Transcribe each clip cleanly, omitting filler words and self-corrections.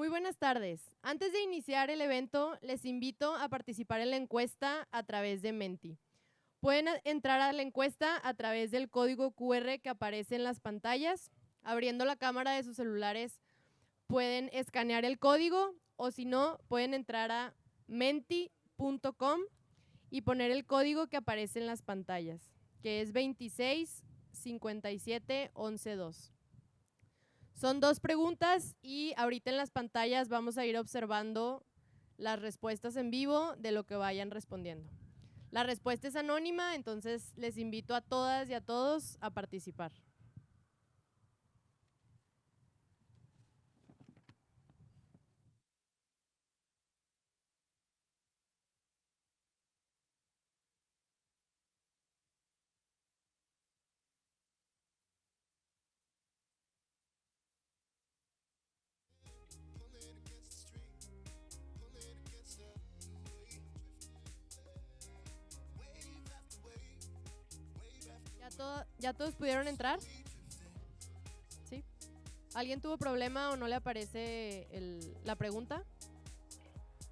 Muy buenas tardes. Antes de iniciar el evento, les invito a participar en la encuesta a través de Menti. Pueden entrar a la encuesta a través del código QR que aparece en las pantallas. Abriendo la cámara de sus celulares, pueden escanear el código o si no, pueden entrar a menti.com y poner el código que aparece en las pantallas, que es 2657112. Son 2 preguntas y ahorita en las pantallas vamos a ir observando las respuestas en vivo de lo que vayan respondiendo. La respuesta es anónima, entonces les invito a todas y a todos a participar. ¿Ya todos pudieron entrar? ¿Sí? ¿Alguien tuvo problema o no le aparece la pregunta?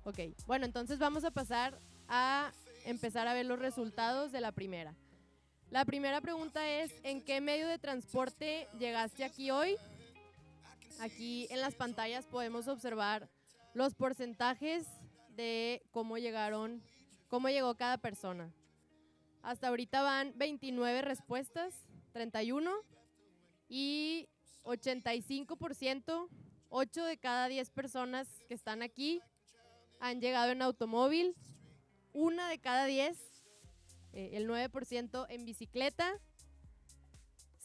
Ok, bueno, entonces vamos a pasar a empezar a ver los resultados de la primera. La primera pregunta es, ¿en qué medio de transporte llegaste aquí hoy? Aquí en las pantallas podemos observar los porcentajes de cómo llegó cada persona. Hasta ahorita van 29 respuestas, 31 y 85%, 8 de cada 10 personas que están aquí han llegado en automóvil, 1 de cada 10, el 9% en bicicleta,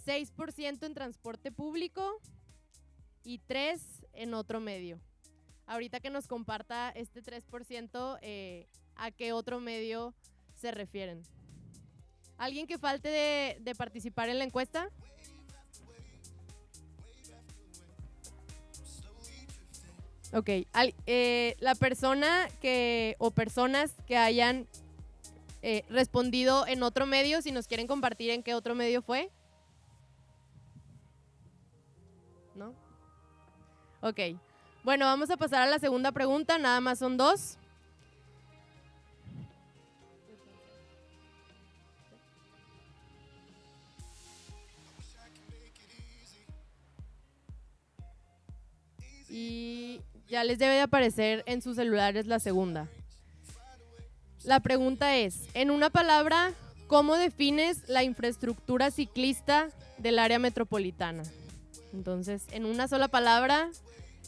6% en transporte público y 3% en otro medio. Ahorita que nos comparta este 3%, ¿a qué otro medio se refieren? ¿Alguien que falte de participar en la encuesta? Ok, la persona o personas que hayan respondido en otro medio, si nos quieren compartir en qué otro medio fue. ¿No? Ok, bueno, vamos a pasar a la segunda pregunta, nada más son 2. Y ya les debe de aparecer en sus celulares la segunda. La pregunta es, en una palabra, ¿cómo defines la infraestructura ciclista del área metropolitana? Entonces, en una sola palabra,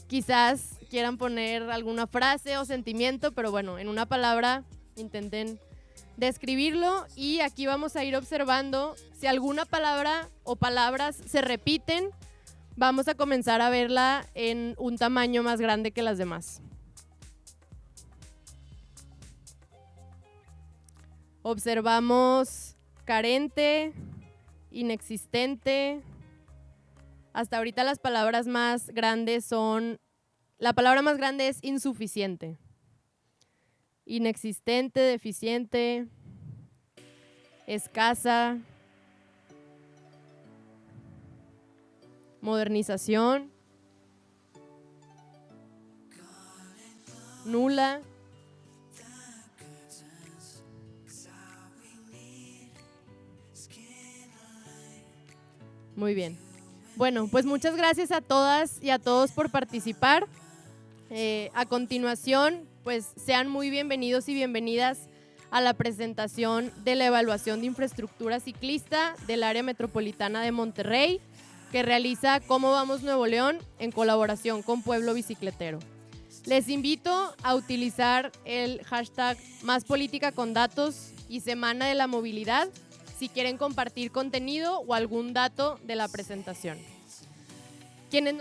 quizás quieran poner alguna frase o sentimiento, pero bueno, en una palabra intenten describirlo y aquí vamos a ir observando si alguna palabra o palabras se repiten. Vamos a comenzar a verla en un tamaño más grande que las demás. Observamos carente, inexistente. Hasta ahorita las palabras más grandes son, la palabra más grande es insuficiente. Inexistente, deficiente, escasa, modernización, nula, muy bien. Bueno, pues muchas gracias a todas y a todos por participar. A continuación, pues sean muy bienvenidos y bienvenidas a la presentación de la evaluación de infraestructura ciclista del área metropolitana de Monterrey, que realiza Cómo Vamos Nuevo León en colaboración con Pueblo Bicicletero. Les invito a utilizar el hashtag #MásPolíticaConDatos y Semana de la Movilidad si quieren compartir contenido o algún dato de la presentación. Quienes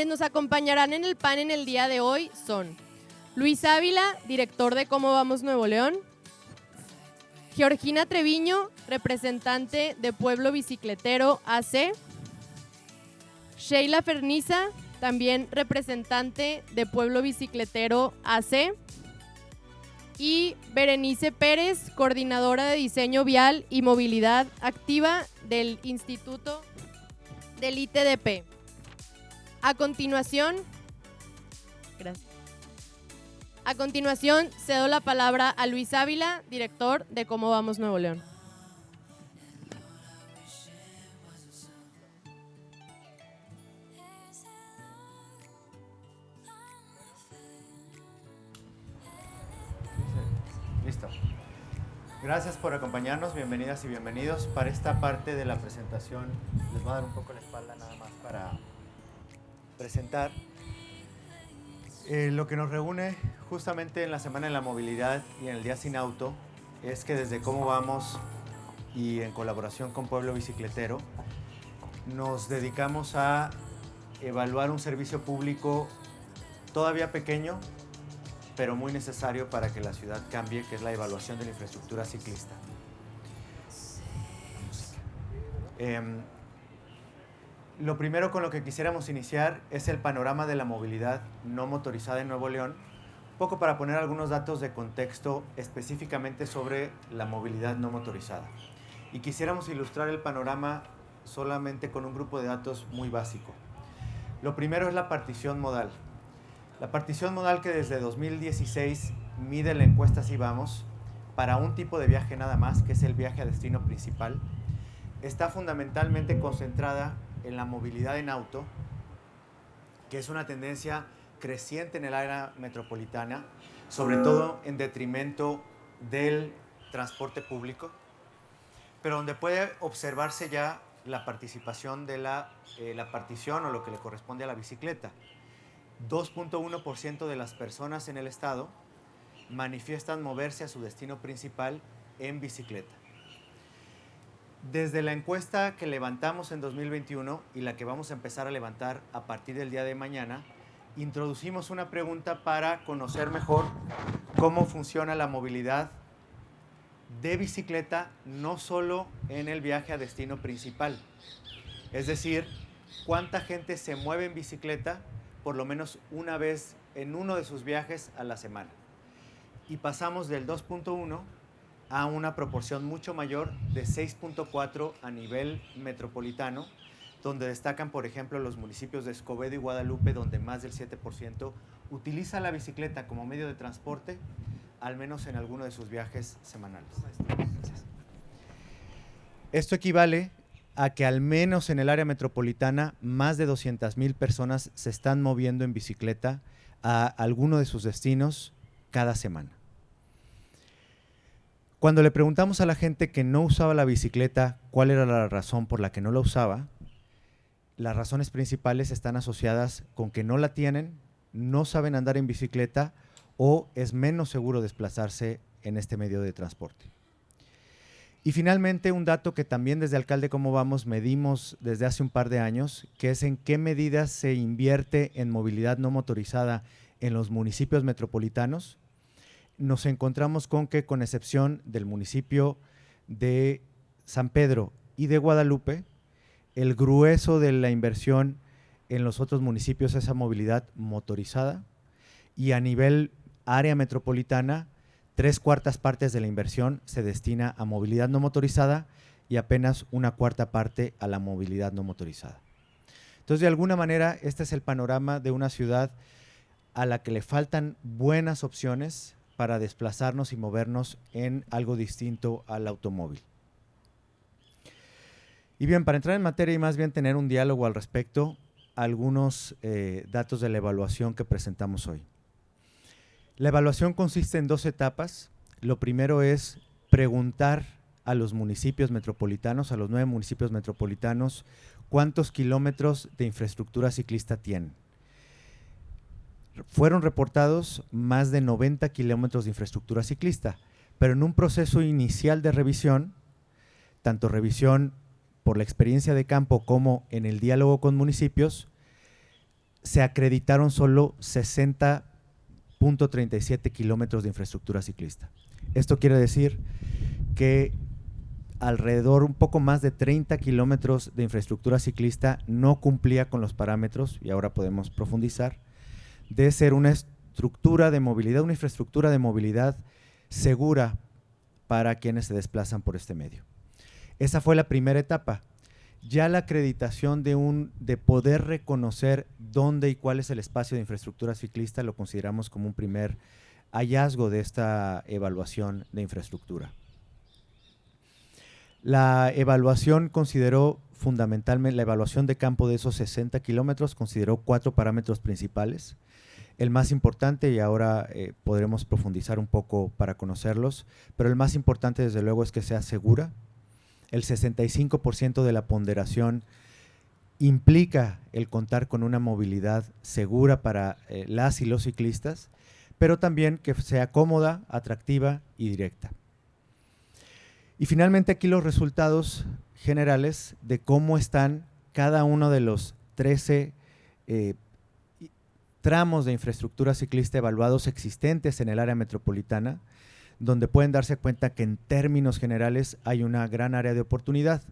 nos acompañarán en el panel el día de hoy son Luis Ávila, director de Cómo Vamos Nuevo León, Georgina Treviño, representante de Pueblo Bicicletero AC, Sheila Ferniza, también representante de Pueblo Bicicletero AC, y Berenice Pérez, coordinadora de diseño vial y movilidad activa del Instituto del ITDP. A continuación, gracias. A continuación, cedo la palabra a Luis Ávila, director de Cómo Vamos Nuevo León. Listo. Gracias por acompañarnos, bienvenidas y bienvenidos. Para esta parte de la presentación, les voy a dar un poco la espalda nada más para presentar. Lo que nos reúne justamente en la Semana de la Movilidad y en el Día Sin Auto es que desde Cómo Vamos y en colaboración con Pueblo Bicicletero nos dedicamos a evaluar un servicio público todavía pequeño, pero muy necesario para que la ciudad cambie, que es la evaluación de la infraestructura ciclista. Lo primero con lo que quisiéramos iniciar es el panorama de la movilidad no motorizada en Nuevo León, un poco para poner algunos datos de contexto específicamente sobre la movilidad no motorizada. Y quisiéramos ilustrar el panorama solamente con un grupo de datos muy básico. Lo primero es la partición modal. La partición modal que desde 2016 mide la encuesta Si Vamos para un tipo de viaje nada más, que es el viaje a destino principal, está fundamentalmente concentrada en la movilidad en auto, que es una tendencia creciente en el área metropolitana, sobre todo en detrimento del transporte público, pero donde puede observarse ya la participación de la partición o lo que le corresponde a la bicicleta. 2.1% de las personas en el estado manifiestan moverse a su destino principal en bicicleta. Desde la encuesta que levantamos en 2021 y la que vamos a empezar a levantar a partir del día de mañana, introducimos una pregunta para conocer mejor cómo funciona la movilidad de bicicleta, no solo en el viaje a destino principal. Es decir, cuánta gente se mueve en bicicleta por lo menos una vez en uno de sus viajes a la semana. Y pasamos del 2.1 a una proporción mucho mayor de 6.4 a nivel metropolitano, donde destacan, por ejemplo, los municipios de Escobedo y Guadalupe, donde más del 7% utiliza la bicicleta como medio de transporte, al menos en alguno de sus viajes semanales. Esto equivale a que al menos en el área metropolitana más de 200,000 personas se están moviendo en bicicleta a alguno de sus destinos cada semana. Cuando le preguntamos a la gente que no usaba la bicicleta cuál era la razón por la que no la usaba, las razones principales están asociadas con que no la tienen, no saben andar en bicicleta o es menos seguro desplazarse en este medio de transporte. Y finalmente, un dato que también desde Alcalde Cómo Vamos medimos desde hace un par de años, que es en qué medidas se invierte en movilidad no motorizada en los municipios metropolitanos. Nos encontramos con que, con excepción del municipio de San Pedro y de Guadalupe, el grueso de la inversión en los otros municipios es esa movilidad motorizada, y a nivel área metropolitana, 3/4 partes de la inversión se destina a movilidad no motorizada y apenas 1/4 parte a la movilidad no motorizada. Entonces, de alguna manera, este es el panorama de una ciudad a la que le faltan buenas opciones para desplazarnos y movernos en algo distinto al automóvil. Y bien, para entrar en materia y más bien tener un diálogo al respecto, algunos datos de la evaluación que presentamos hoy. La evaluación consiste en 2 etapas. Lo primero es preguntar a los municipios metropolitanos, a los 9 municipios metropolitanos, cuántos kilómetros de infraestructura ciclista tienen. Fueron reportados más de 90 kilómetros de infraestructura ciclista, pero en un proceso inicial de revisión, tanto revisión por la experiencia de campo como en el diálogo con municipios, se acreditaron solo 60.37 kilómetros de infraestructura ciclista. Esto quiere decir que alrededor, un poco más de 30 kilómetros de infraestructura ciclista no cumplía con los parámetros, y ahora podemos profundizar, de ser una estructura de movilidad, una infraestructura de movilidad segura para quienes se desplazan por este medio. Esa fue la primera etapa. Ya la acreditación de poder reconocer dónde y cuál es el espacio de infraestructura ciclista lo consideramos como un primer hallazgo de esta evaluación de infraestructura. La evaluación consideró fundamentalmente, la evaluación de campo de esos 60 kilómetros consideró 4 parámetros principales. El más importante, y ahora podremos profundizar un poco para conocerlos, pero el más importante desde luego es que sea segura. El 65% de la ponderación implica el contar con una movilidad segura para las y los ciclistas, pero también que sea cómoda, atractiva y directa. Y finalmente aquí los resultados generales de cómo están cada uno de los 13 tramos de infraestructura ciclista evaluados existentes en el área metropolitana, donde pueden darse cuenta que en términos generales hay una gran área de oportunidad.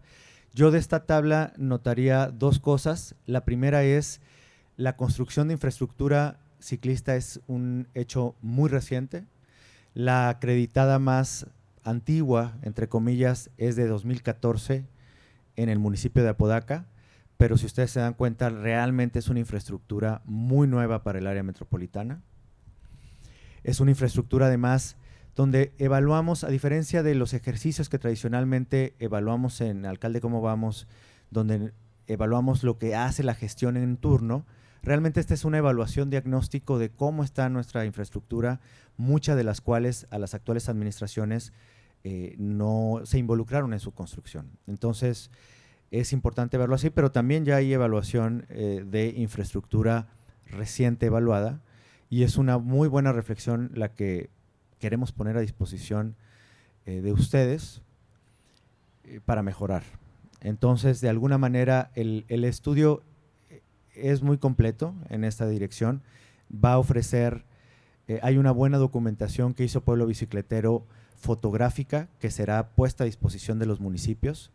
Yo de esta tabla notaría dos cosas. La primera es la construcción de infraestructura ciclista es un hecho muy reciente. La acreditada más antigua, entre comillas, es de 2014 en el municipio de Apodaca, pero si ustedes se dan cuenta, realmente es una infraestructura muy nueva para el área metropolitana. Es una infraestructura además donde evaluamos, a diferencia de los ejercicios que tradicionalmente evaluamos en Alcalde Cómo Vamos, donde evaluamos lo que hace la gestión en turno, realmente esta es una evaluación diagnóstico de cómo está nuestra infraestructura, muchas de las cuales a las actuales administraciones no se involucraron en su construcción. Entonces, es importante verlo así, pero también ya hay evaluación de infraestructura reciente evaluada y es una muy buena reflexión la que queremos poner a disposición de ustedes para mejorar. Entonces, de alguna manera, el estudio es muy completo en esta dirección. Va a ofrecer, hay una buena documentación que hizo Pueblo Bicicletero fotográfica que será puesta a disposición de los municipios.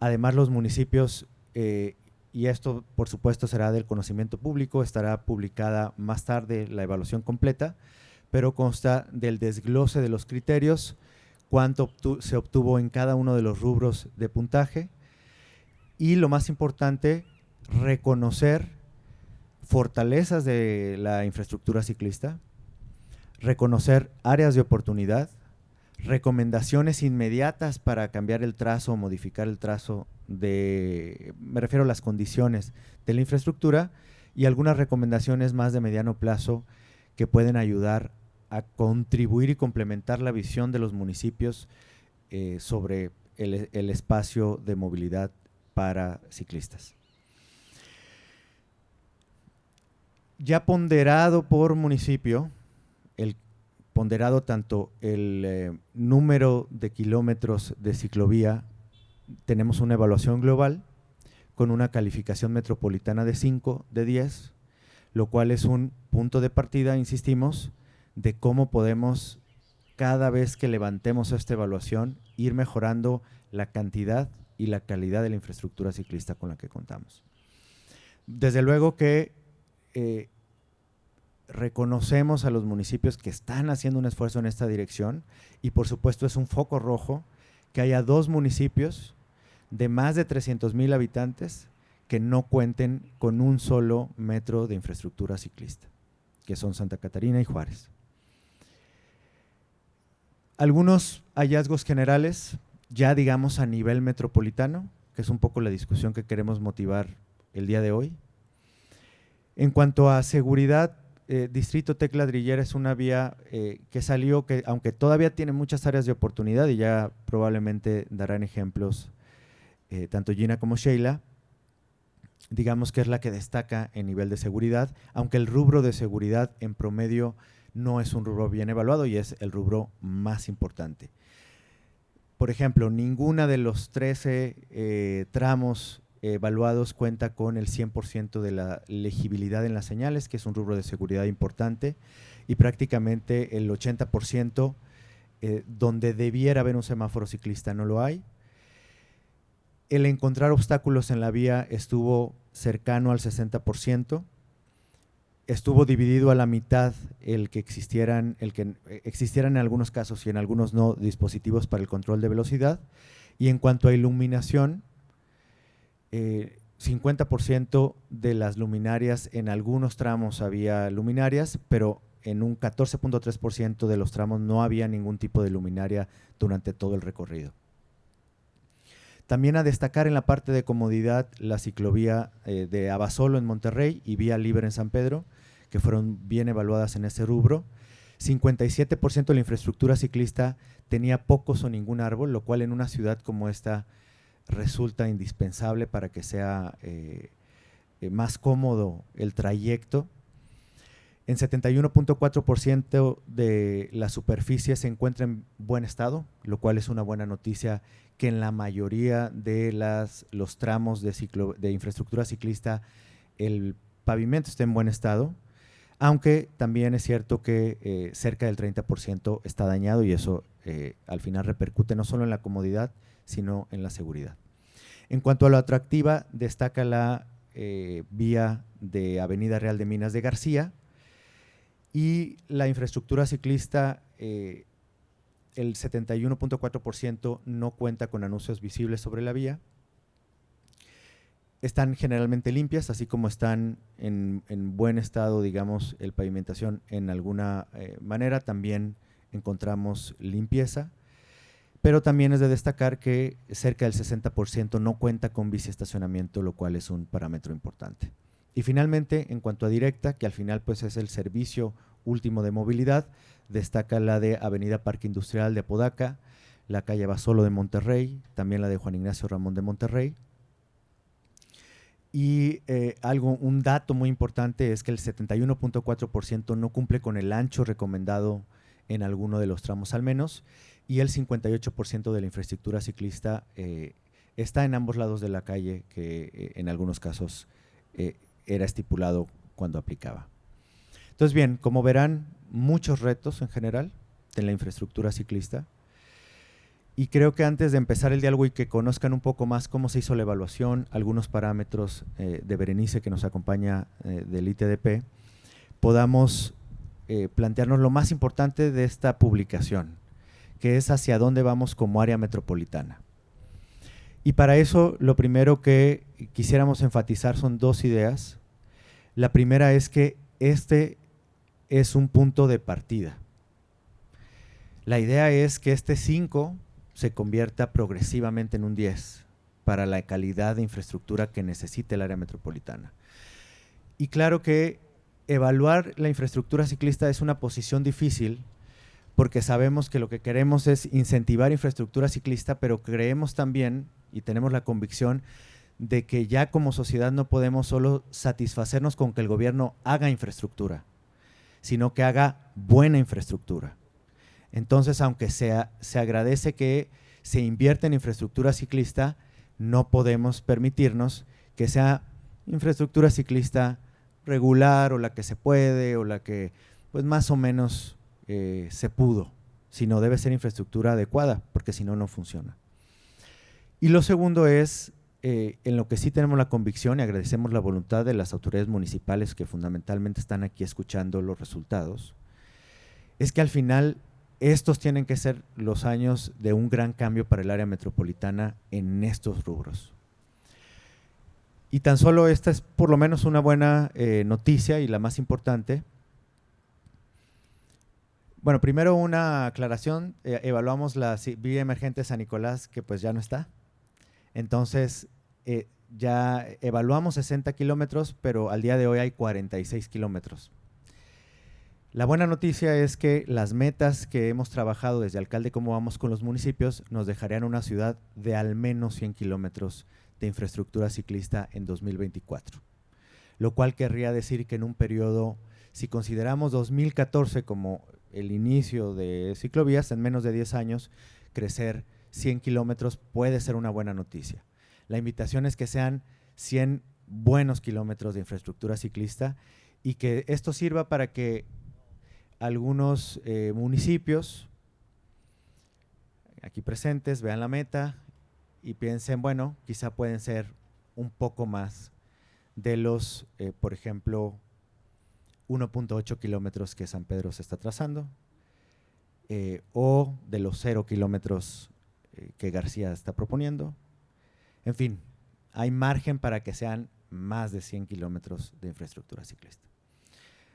Además, los municipios, y esto por supuesto será del conocimiento público, estará publicada más tarde la evaluación completa, pero consta del desglose de los criterios, cuánto se obtuvo en cada uno de los rubros de puntaje y lo más importante, reconocer fortalezas de la infraestructura ciclista, reconocer áreas de oportunidad, recomendaciones inmediatas para cambiar el trazo o modificar el trazo me refiero a las condiciones de la infraestructura y algunas recomendaciones más de mediano plazo que pueden ayudar a contribuir y complementar la visión de los municipios sobre el espacio de movilidad para ciclistas. Ya ponderado por municipio, ponderado tanto el número de kilómetros de ciclovía, tenemos una evaluación global con una calificación metropolitana de 5 de 10, lo cual es un punto de partida, insistimos, de cómo podemos, cada vez que levantemos esta evaluación, ir mejorando la cantidad y la calidad de la infraestructura ciclista con la que contamos. Desde luego que reconocemos a los municipios que están haciendo un esfuerzo en esta dirección y por supuesto es un foco rojo que haya 2 municipios de más de 300,000 habitantes que no cuenten con un solo metro de infraestructura ciclista, que son Santa Catarina y Juárez. Algunos hallazgos generales, ya digamos a nivel metropolitano, que es un poco la discusión que queremos motivar el día de hoy. En cuanto a seguridad, Distrito Tec Ladrillera es una vía que salió, que aunque todavía tiene muchas áreas de oportunidad y ya probablemente darán ejemplos tanto Gina como Sheila, digamos que es la que destaca en nivel de seguridad, aunque el rubro de seguridad en promedio no es un rubro bien evaluado y es el rubro más importante. Por ejemplo, ninguna de los 13 tramos evaluados cuenta con el 100% de la legibilidad en las señales, que es un rubro de seguridad importante, y prácticamente el 80% donde debiera haber un semáforo ciclista no lo hay. El encontrar obstáculos en la vía estuvo cercano al 60%, estuvo dividido a la mitad el que existieran en algunos casos y en algunos no dispositivos para el control de velocidad, y en cuanto a iluminación, 50% de las luminarias, en algunos tramos había luminarias, pero en un 14.3% de los tramos no había ningún tipo de luminaria durante todo el recorrido. También a destacar en la parte de comodidad la ciclovía de Abasolo en Monterrey y Vía Libre en San Pedro, que fueron bien evaluadas en ese rubro. 57% de la infraestructura ciclista tenía pocos o ningún árbol, lo cual en una ciudad como esta resulta indispensable para que sea más cómodo el trayecto. En 71.4% de la superficie se encuentra en buen estado, lo cual es una buena noticia, que en la mayoría de los tramos de infraestructura ciclista el pavimento está en buen estado, aunque también es cierto que cerca del 30% está dañado y eso al final repercute no solo en la comodidad, sino en la seguridad. En cuanto a lo atractiva, destaca la vía de Avenida Real de Minas de García, y la infraestructura ciclista, el 71.4% no cuenta con anuncios visibles sobre la vía. Están generalmente limpias, así como están en buen estado, digamos, el pavimentación en alguna manera, también encontramos limpieza, pero también es de destacar que cerca del 60% no cuenta con biciestacionamiento, lo cual es un parámetro importante. Y finalmente, en cuanto a directa, que al final pues es el servicio último de movilidad, destaca la de Avenida Parque Industrial de Apodaca, la calle Abasolo de Monterrey, también la de Juan Ignacio Ramón de Monterrey. Y un dato muy importante es que el 71.4% no cumple con el ancho recomendado en alguno de los tramos al menos, y el 58% de la infraestructura ciclista está en ambos lados de la calle, que en algunos casos era estipulado cuando aplicaba. Entonces, bien, como verán, muchos retos en general de la infraestructura ciclista, y creo que antes de empezar el diálogo y que conozcan un poco más cómo se hizo la evaluación, algunos parámetros de Berenice que nos acompaña del ITDP, podamos plantearnos lo más importante de esta publicación, que es hacia dónde vamos como área metropolitana. Y para eso, lo primero que quisiéramos enfatizar son dos ideas. La primera es que este es un punto de partida. La idea es que este 5 se convierta progresivamente en un 10 para la calidad de infraestructura que necesita el área metropolitana. Y claro que evaluar la infraestructura ciclista es una posición difícil, porque sabemos que lo que queremos es incentivar infraestructura ciclista, pero creemos también y tenemos la convicción de que ya como sociedad no podemos solo satisfacernos con que el gobierno haga infraestructura, sino que haga buena infraestructura. Entonces, aunque se agradece que se invierta en infraestructura ciclista, no podemos permitirnos que sea infraestructura ciclista regular o la que se puede o la que pues más o menos se pudo, sino debe ser infraestructura adecuada, porque si no, no funciona. Y lo segundo es, en lo que sí tenemos la convicción y agradecemos la voluntad de las autoridades municipales que fundamentalmente están aquí escuchando los resultados, es que al final estos tienen que ser los años de un gran cambio para el área metropolitana en estos rubros. Y tan solo esta es por lo menos una buena noticia y la más importante. Bueno, primero una aclaración, evaluamos la vía emergente San Nicolás, que pues ya no está. Entonces, ya evaluamos 60 kilómetros, pero al día de hoy hay 46 kilómetros. La buena noticia es que las metas que hemos trabajado desde alcalde como vamos con los municipios nos dejarían una ciudad de al menos 100 kilómetros de infraestructura ciclista en 2024. Lo cual querría decir que en un periodo, si consideramos 2014 como el inicio de ciclovías, en menos de 10 años, crecer 100 kilómetros puede ser una buena noticia. La invitación es que sean 100 buenos kilómetros de infraestructura ciclista y que esto sirva para que algunos municipios aquí presentes vean la meta y piensen, bueno, quizá pueden ser un poco más de los, por ejemplo, 1.8 kilómetros que San Pedro se está trazando, o de los 0 kilómetros que García está proponiendo. En fin, hay margen para que sean más de 100 kilómetros de infraestructura ciclista.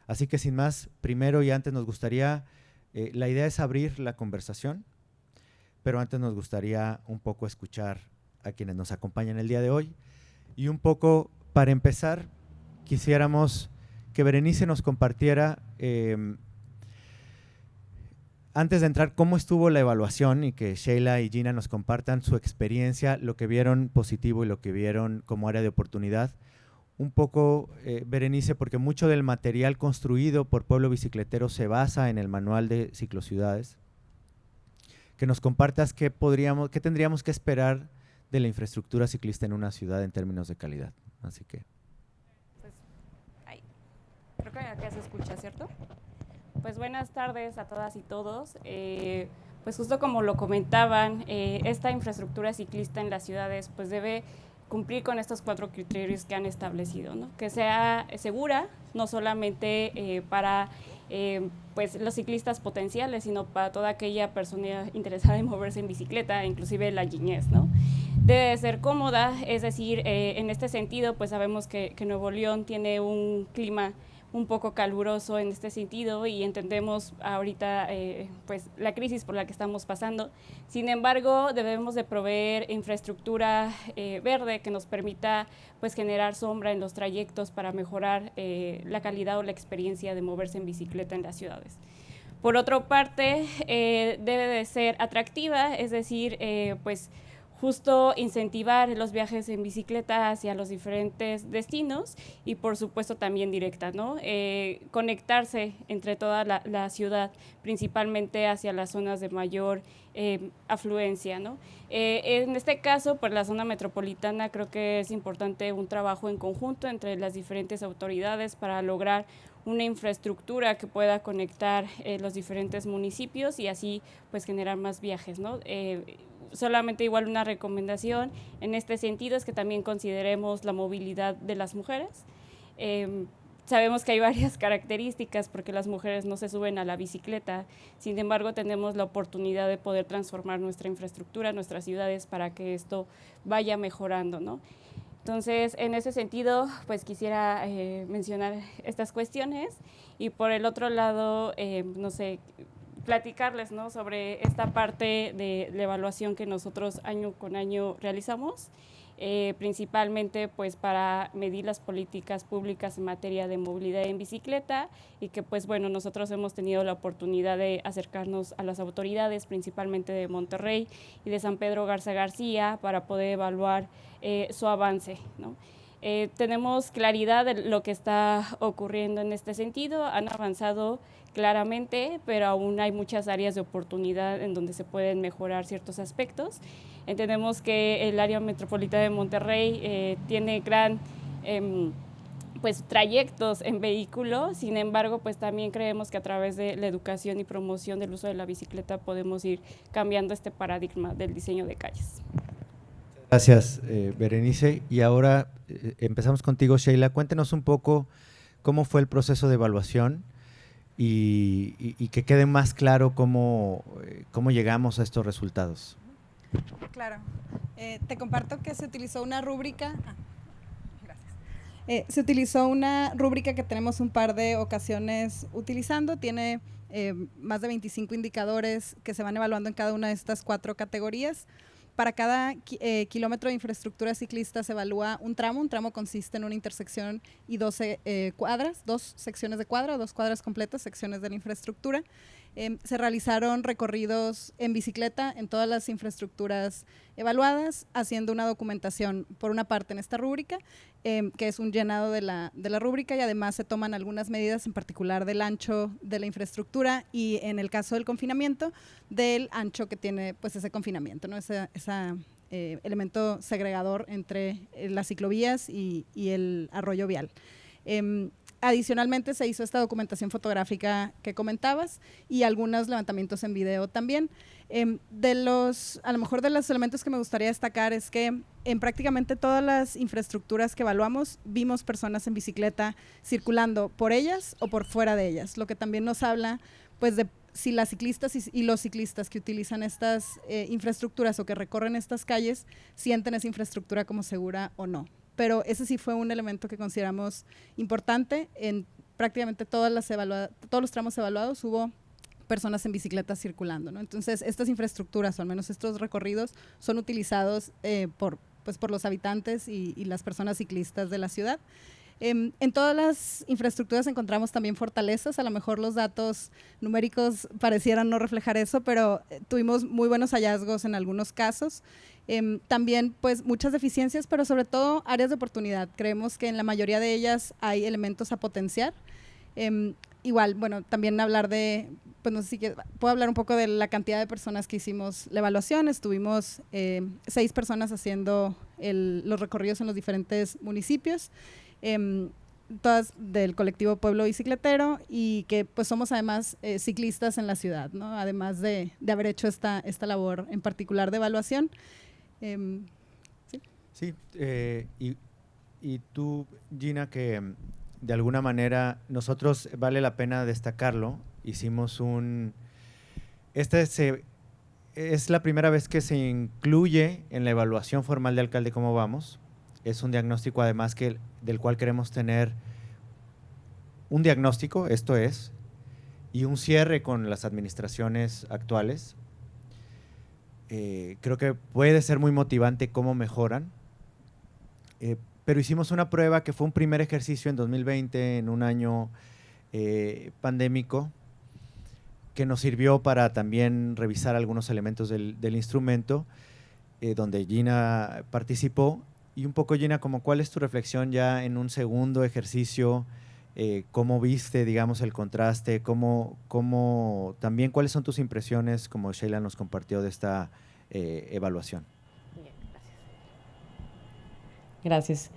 Así que sin más, primero y antes nos gustaría, la idea es abrir la conversación, pero antes nos gustaría un poco escuchar a quienes nos acompañan el día de hoy. Y un poco, para empezar, quisiéramos que Berenice nos compartiera, antes de entrar, cómo estuvo la evaluación y que Sheila y Gina nos compartan su experiencia, lo que vieron positivo y lo que vieron como área de oportunidad. Un poco, Berenice, porque mucho del material construido por Pueblo Bicicletero se basa en el manual de ciclociudades. Que nos compartas qué tendríamos que esperar de la infraestructura ciclista en una ciudad en términos de calidad. Así que… Pues, creo que acá se escucha, ¿cierto? Pues buenas tardes a todas y todos. Pues justo como lo comentaban, esta infraestructura ciclista en las ciudades pues debe cumplir con estos 4 criterios que han establecido, ¿no? Que sea segura, no solamente para pues los ciclistas potenciales, sino para toda aquella persona interesada en moverse en bicicleta, inclusive la niñez, ¿no? Debe ser cómoda, es decir, en este sentido, pues sabemos que Nuevo León tiene un clima un poco caluroso en este sentido y entendemos ahorita pues la crisis por la que estamos pasando. Sin embargo, debemos de proveer infraestructura verde que nos permita pues generar sombra en los trayectos para mejorar la calidad o la experiencia de moverse en bicicleta en las ciudades. Por otra parte, debe de ser atractiva, es decir, pues justo incentivar los viajes en bicicleta hacia los diferentes destinos y por supuesto también directa, ¿no? Conectarse entre toda la ciudad, principalmente hacia las zonas de mayor afluencia, ¿no? En este caso, por la zona metropolitana, creo que es importante un trabajo en conjunto entre las diferentes autoridades para lograr una infraestructura que pueda conectar los diferentes municipios y así pues generar más viajes, ¿no? Solamente igual una recomendación en este sentido es que también consideremos la movilidad de las mujeres. Sabemos que hay varias características porque las mujeres no se suben a la bicicleta, sin embargo tenemos la oportunidad de poder transformar nuestra infraestructura, nuestras ciudades para que esto vaya mejorando, ¿no? Entonces, en ese sentido, pues quisiera mencionar estas cuestiones y por el otro lado, no sé, platicarles, ¿no?, sobre esta parte de la evaluación que nosotros año con año realizamos, principalmente pues para medir las políticas públicas en materia de movilidad en bicicleta y que pues bueno, nosotros hemos tenido la oportunidad de acercarnos a las autoridades, principalmente de Monterrey y de San Pedro Garza García, para poder evaluar su avance, ¿no? Tenemos claridad de lo que está ocurriendo en este sentido, han avanzado claramente, pero aún hay muchas áreas de oportunidad en donde se pueden mejorar ciertos aspectos. Entendemos que el área metropolitana de Monterrey tiene gran pues trayectos en vehículo, sin embargo pues también creemos que a través de la educación y promoción del uso de la bicicleta podemos ir cambiando este paradigma del diseño de calles. Gracias, Berenice. Y ahora empezamos contigo, Sheila. Cuéntenos un poco cómo fue el proceso de evaluación y que quede más claro cómo llegamos a estos resultados. Claro. Te comparto que se utilizó una rúbrica. Gracias. Se utilizó una rúbrica que tenemos un par de ocasiones utilizando. Tiene más de 25 indicadores que se van evaluando en cada una de estas 4 categorías. Para cada kilómetro de infraestructura ciclista se evalúa un tramo. Un tramo consiste en una intersección y 12 cuadras, 2 secciones de cuadra, 2 cuadras completas, secciones de la infraestructura. Se realizaron recorridos en bicicleta en todas las infraestructuras evaluadas, haciendo una documentación por una parte en esta rúbrica, que es un llenado de la rúbrica, y además se toman algunas medidas en particular del ancho de la infraestructura y en el caso del confinamiento, del ancho que tiene pues ese confinamiento, ¿no? Ese elemento segregador entre las ciclovías y el arroyo vial. Adicionalmente se hizo esta documentación fotográfica que comentabas y algunos levantamientos en video también. A lo mejor de los elementos que me gustaría destacar es que en prácticamente todas las infraestructuras que evaluamos vimos personas en bicicleta circulando por ellas o por fuera de ellas, lo que también nos habla pues de si las ciclistas y los ciclistas que utilizan estas infraestructuras o que recorren estas calles sienten esa infraestructura como segura o no. Pero ese sí fue un elemento que consideramos importante. En prácticamente todos los tramos evaluados hubo personas en bicicletas circulando, ¿no? Entonces, estas infraestructuras, o al menos estos recorridos, son utilizados por los habitantes y las personas ciclistas de la ciudad. En todas las infraestructuras encontramos también fortalezas. A lo mejor los datos numéricos parecieran no reflejar eso, pero tuvimos muy buenos hallazgos en algunos casos. También, pues, muchas deficiencias, pero sobre todo áreas de oportunidad. Creemos que en la mayoría de ellas hay elementos a potenciar. Igual, bueno, también hablar de, pues no sé si puedo hablar un poco de la cantidad de personas que hicimos la evaluación. Estuvimos 6 personas haciendo los recorridos en los diferentes municipios, todas del colectivo Pueblo Bicicletero, y que pues somos además ciclistas en la ciudad, ¿no? Además de haber hecho esta labor en particular de evaluación. ¿Sí? Sí, y tú, Gina, que de alguna manera nosotros, vale la pena destacarlo, hicimos es la primera vez que se incluye en la evaluación formal de Alcalde Cómo Vamos. Es un diagnóstico además del cual queremos tener un diagnóstico, esto es, y un cierre con las administraciones actuales. Creo que puede ser muy motivante cómo mejoran, pero hicimos una prueba que fue un primer ejercicio en 2020, en un año pandémico, que nos sirvió para también revisar algunos elementos del instrumento, donde Gina participó. Y un poco, Gina, como ¿cuál es tu reflexión ya en un segundo ejercicio? ¿Cómo viste, digamos, el contraste? También, ¿cuáles son tus impresiones, como Sheila nos compartió, de esta evaluación? Bien, gracias.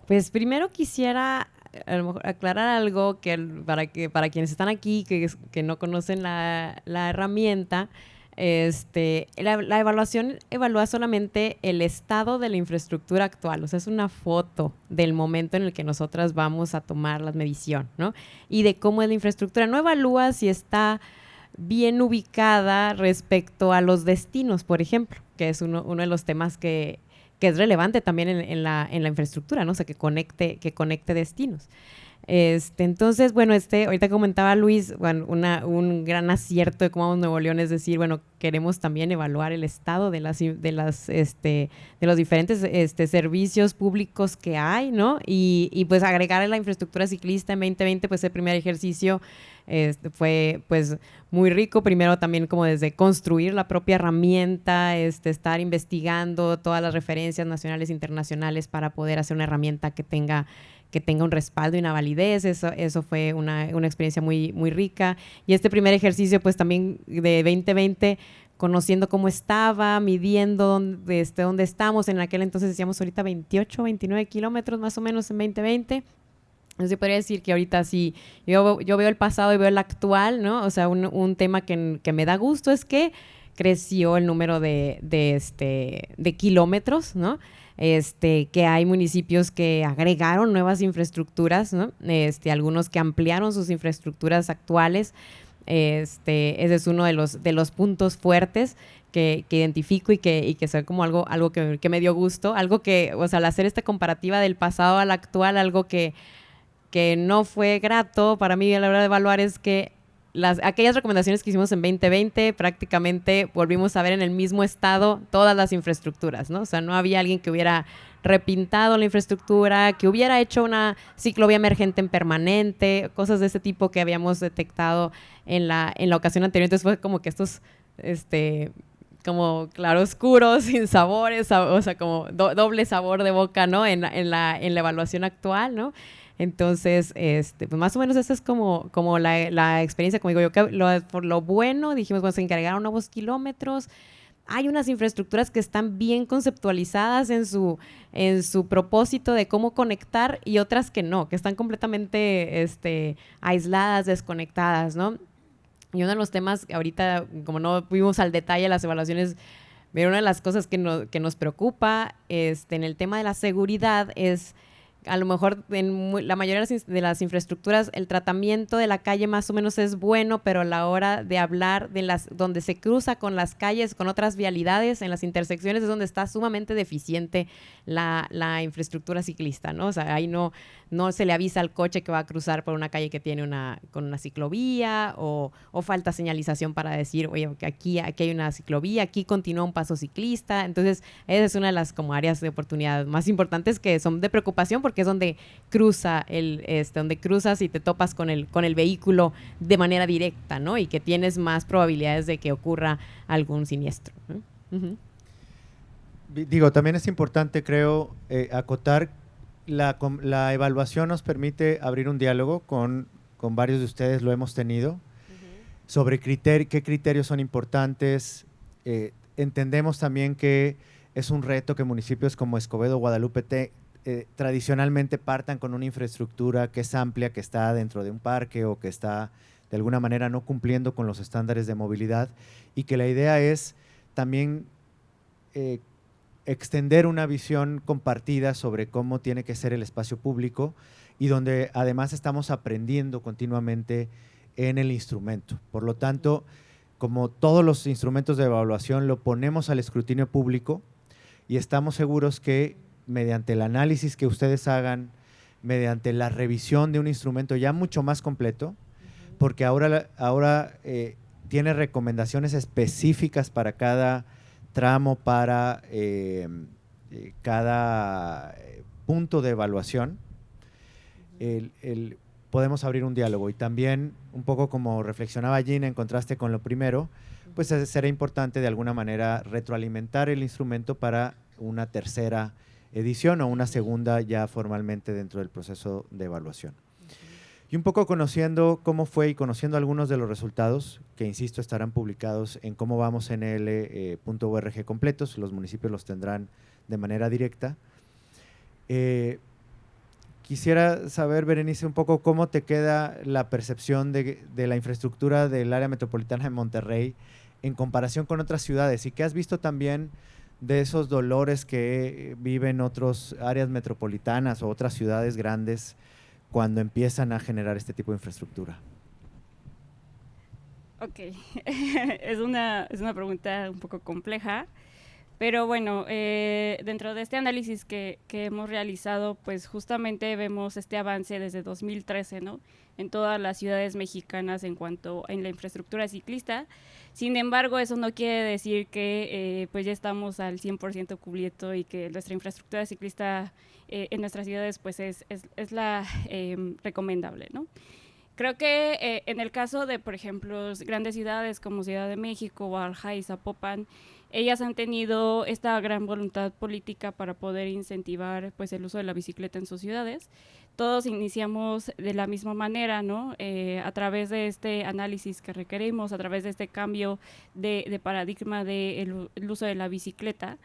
Pues primero quisiera a lo mejor aclarar algo para quienes están aquí, que no conocen la herramienta. La evaluación evalúa solamente el estado de la infraestructura actual, o sea, es una foto del momento en el que nosotras vamos a tomar la medición, ¿no? Y de cómo es la infraestructura. No evalúa si está bien ubicada respecto a los destinos, por ejemplo, que es uno de los temas que es relevante también en la infraestructura, ¿no? O sea, que conecte destinos. Entonces, bueno, ahorita comentaba Luis, bueno, un gran acierto de Cómo Vamos Nuevo León es decir, bueno, queremos también evaluar el estado de los diferentes servicios públicos que hay, ¿no? Y pues agregar la infraestructura ciclista en 2020, pues el primer ejercicio fue pues muy rico. Primero también como desde construir la propia herramienta, estar investigando todas las referencias nacionales e internacionales para poder hacer una herramienta que tenga un respaldo y una validez. Eso fue una experiencia muy, muy rica. Y este primer ejercicio, pues también de 2020, conociendo cómo estaba, midiendo dónde estamos. En aquel entonces decíamos ahorita 28, 29 kilómetros más o menos en 2020. Entonces yo podría decir que ahorita sí, yo veo el pasado y veo el actual, ¿no? O sea, un tema que me da gusto es que creció el número de kilómetros, ¿no? Que hay municipios que agregaron nuevas infraestructuras, ¿no? Algunos que ampliaron sus infraestructuras actuales. Ese es uno de los puntos fuertes que identifico y que soy como algo que me dio gusto, algo que, o sea, al hacer esta comparativa del pasado al actual, algo que no fue grato para mí a la hora de evaluar es que aquellas recomendaciones que hicimos en 2020 prácticamente volvimos a ver en el mismo estado todas las infraestructuras, ¿no? O sea, no había alguien que hubiera repintado la infraestructura, que hubiera hecho una ciclovía emergente en permanente, cosas de ese tipo que habíamos detectado en la ocasión anterior. Entonces fue como que estos como claroscuros, sin sabores, o sea, como doble sabor de boca, ¿no? En la evaluación actual, ¿no? Entonces, pues más o menos esa es como la experiencia. Como digo yo, que por lo bueno, dijimos, bueno, se encargaron nuevos kilómetros. Hay unas infraestructuras que están bien conceptualizadas en su propósito de cómo conectar, y otras que no, que están completamente aisladas, desconectadas, ¿no? Y uno de los temas, ahorita, como no fuimos al detalle de las evaluaciones, pero una de las cosas que nos preocupa en el tema de la seguridad es a lo mejor en la mayoría de las infraestructuras el tratamiento de la calle más o menos es bueno, pero a la hora de hablar de donde se cruza con las calles, con otras vialidades, en las intersecciones es donde está sumamente deficiente la infraestructura ciclista, ¿no? O sea, ahí no se le avisa al coche que va a cruzar por una calle que tiene con una ciclovía o falta señalización para decir, oye, que aquí hay una ciclovía, aquí continúa un paso ciclista. Entonces, esa es una de las como áreas de oportunidad más importantes que son de preocupación porque es donde donde cruzas y te topas con el vehículo de manera directa, ¿no? Y que tienes más probabilidades de que ocurra algún siniestro, ¿no? Uh-huh. Digo, también es importante, creo, acotar, la evaluación nos permite abrir un diálogo con varios de ustedes, lo hemos tenido, sobre qué criterios son importantes. Entendemos también que es un reto que municipios como Escobedo, Guadalupe, tradicionalmente partan con una infraestructura que es amplia, que está dentro de un parque o que está de alguna manera no cumpliendo con los estándares de movilidad, y que la idea es también extender una visión compartida sobre cómo tiene que ser el espacio público y donde además estamos aprendiendo continuamente en el instrumento. Por lo tanto, como todos los instrumentos de evaluación, lo ponemos al escrutinio público y estamos seguros que mediante el análisis que ustedes hagan, mediante la revisión de un instrumento ya mucho más completo, porque ahora tiene recomendaciones específicas para cada tramo, para cada punto de evaluación, podemos abrir un diálogo. Y también, un poco como reflexionaba Gina en contraste con lo primero, pues será importante de alguna manera retroalimentar el instrumento para una tercera edición o una segunda ya formalmente dentro del proceso de evaluación. Y un poco conociendo cómo fue y conociendo algunos de los resultados, que insisto estarán publicados en comovamosnl.org completos, los municipios los tendrán de manera directa. Quisiera saber, Berenice, un poco cómo te queda la percepción de la infraestructura del área metropolitana de Monterrey en comparación con otras ciudades, y qué has visto también de esos dolores que viven otras áreas metropolitanas o otras ciudades grandes cuando empiezan a generar este tipo de infraestructura. Ok, es una pregunta un poco compleja, pero bueno, dentro de este análisis que hemos realizado, pues justamente vemos este avance desde 2013, ¿no? En todas las ciudades mexicanas en cuanto a la infraestructura ciclista. Sin embargo, eso no quiere decir que pues ya estamos al 100% cubierto y que nuestra infraestructura ciclista en nuestras ciudades pues es la recomendable, ¿no? Creo que en el caso de, por ejemplo, grandes ciudades como Ciudad de México, Guadalajara y Zapopan, ellas han tenido esta gran voluntad política para poder incentivar pues el uso de la bicicleta en sus ciudades. Todos iniciamos de la misma manera, ¿no? A través de este análisis que requerimos, a través de este cambio de paradigma del uso de la bicicleta.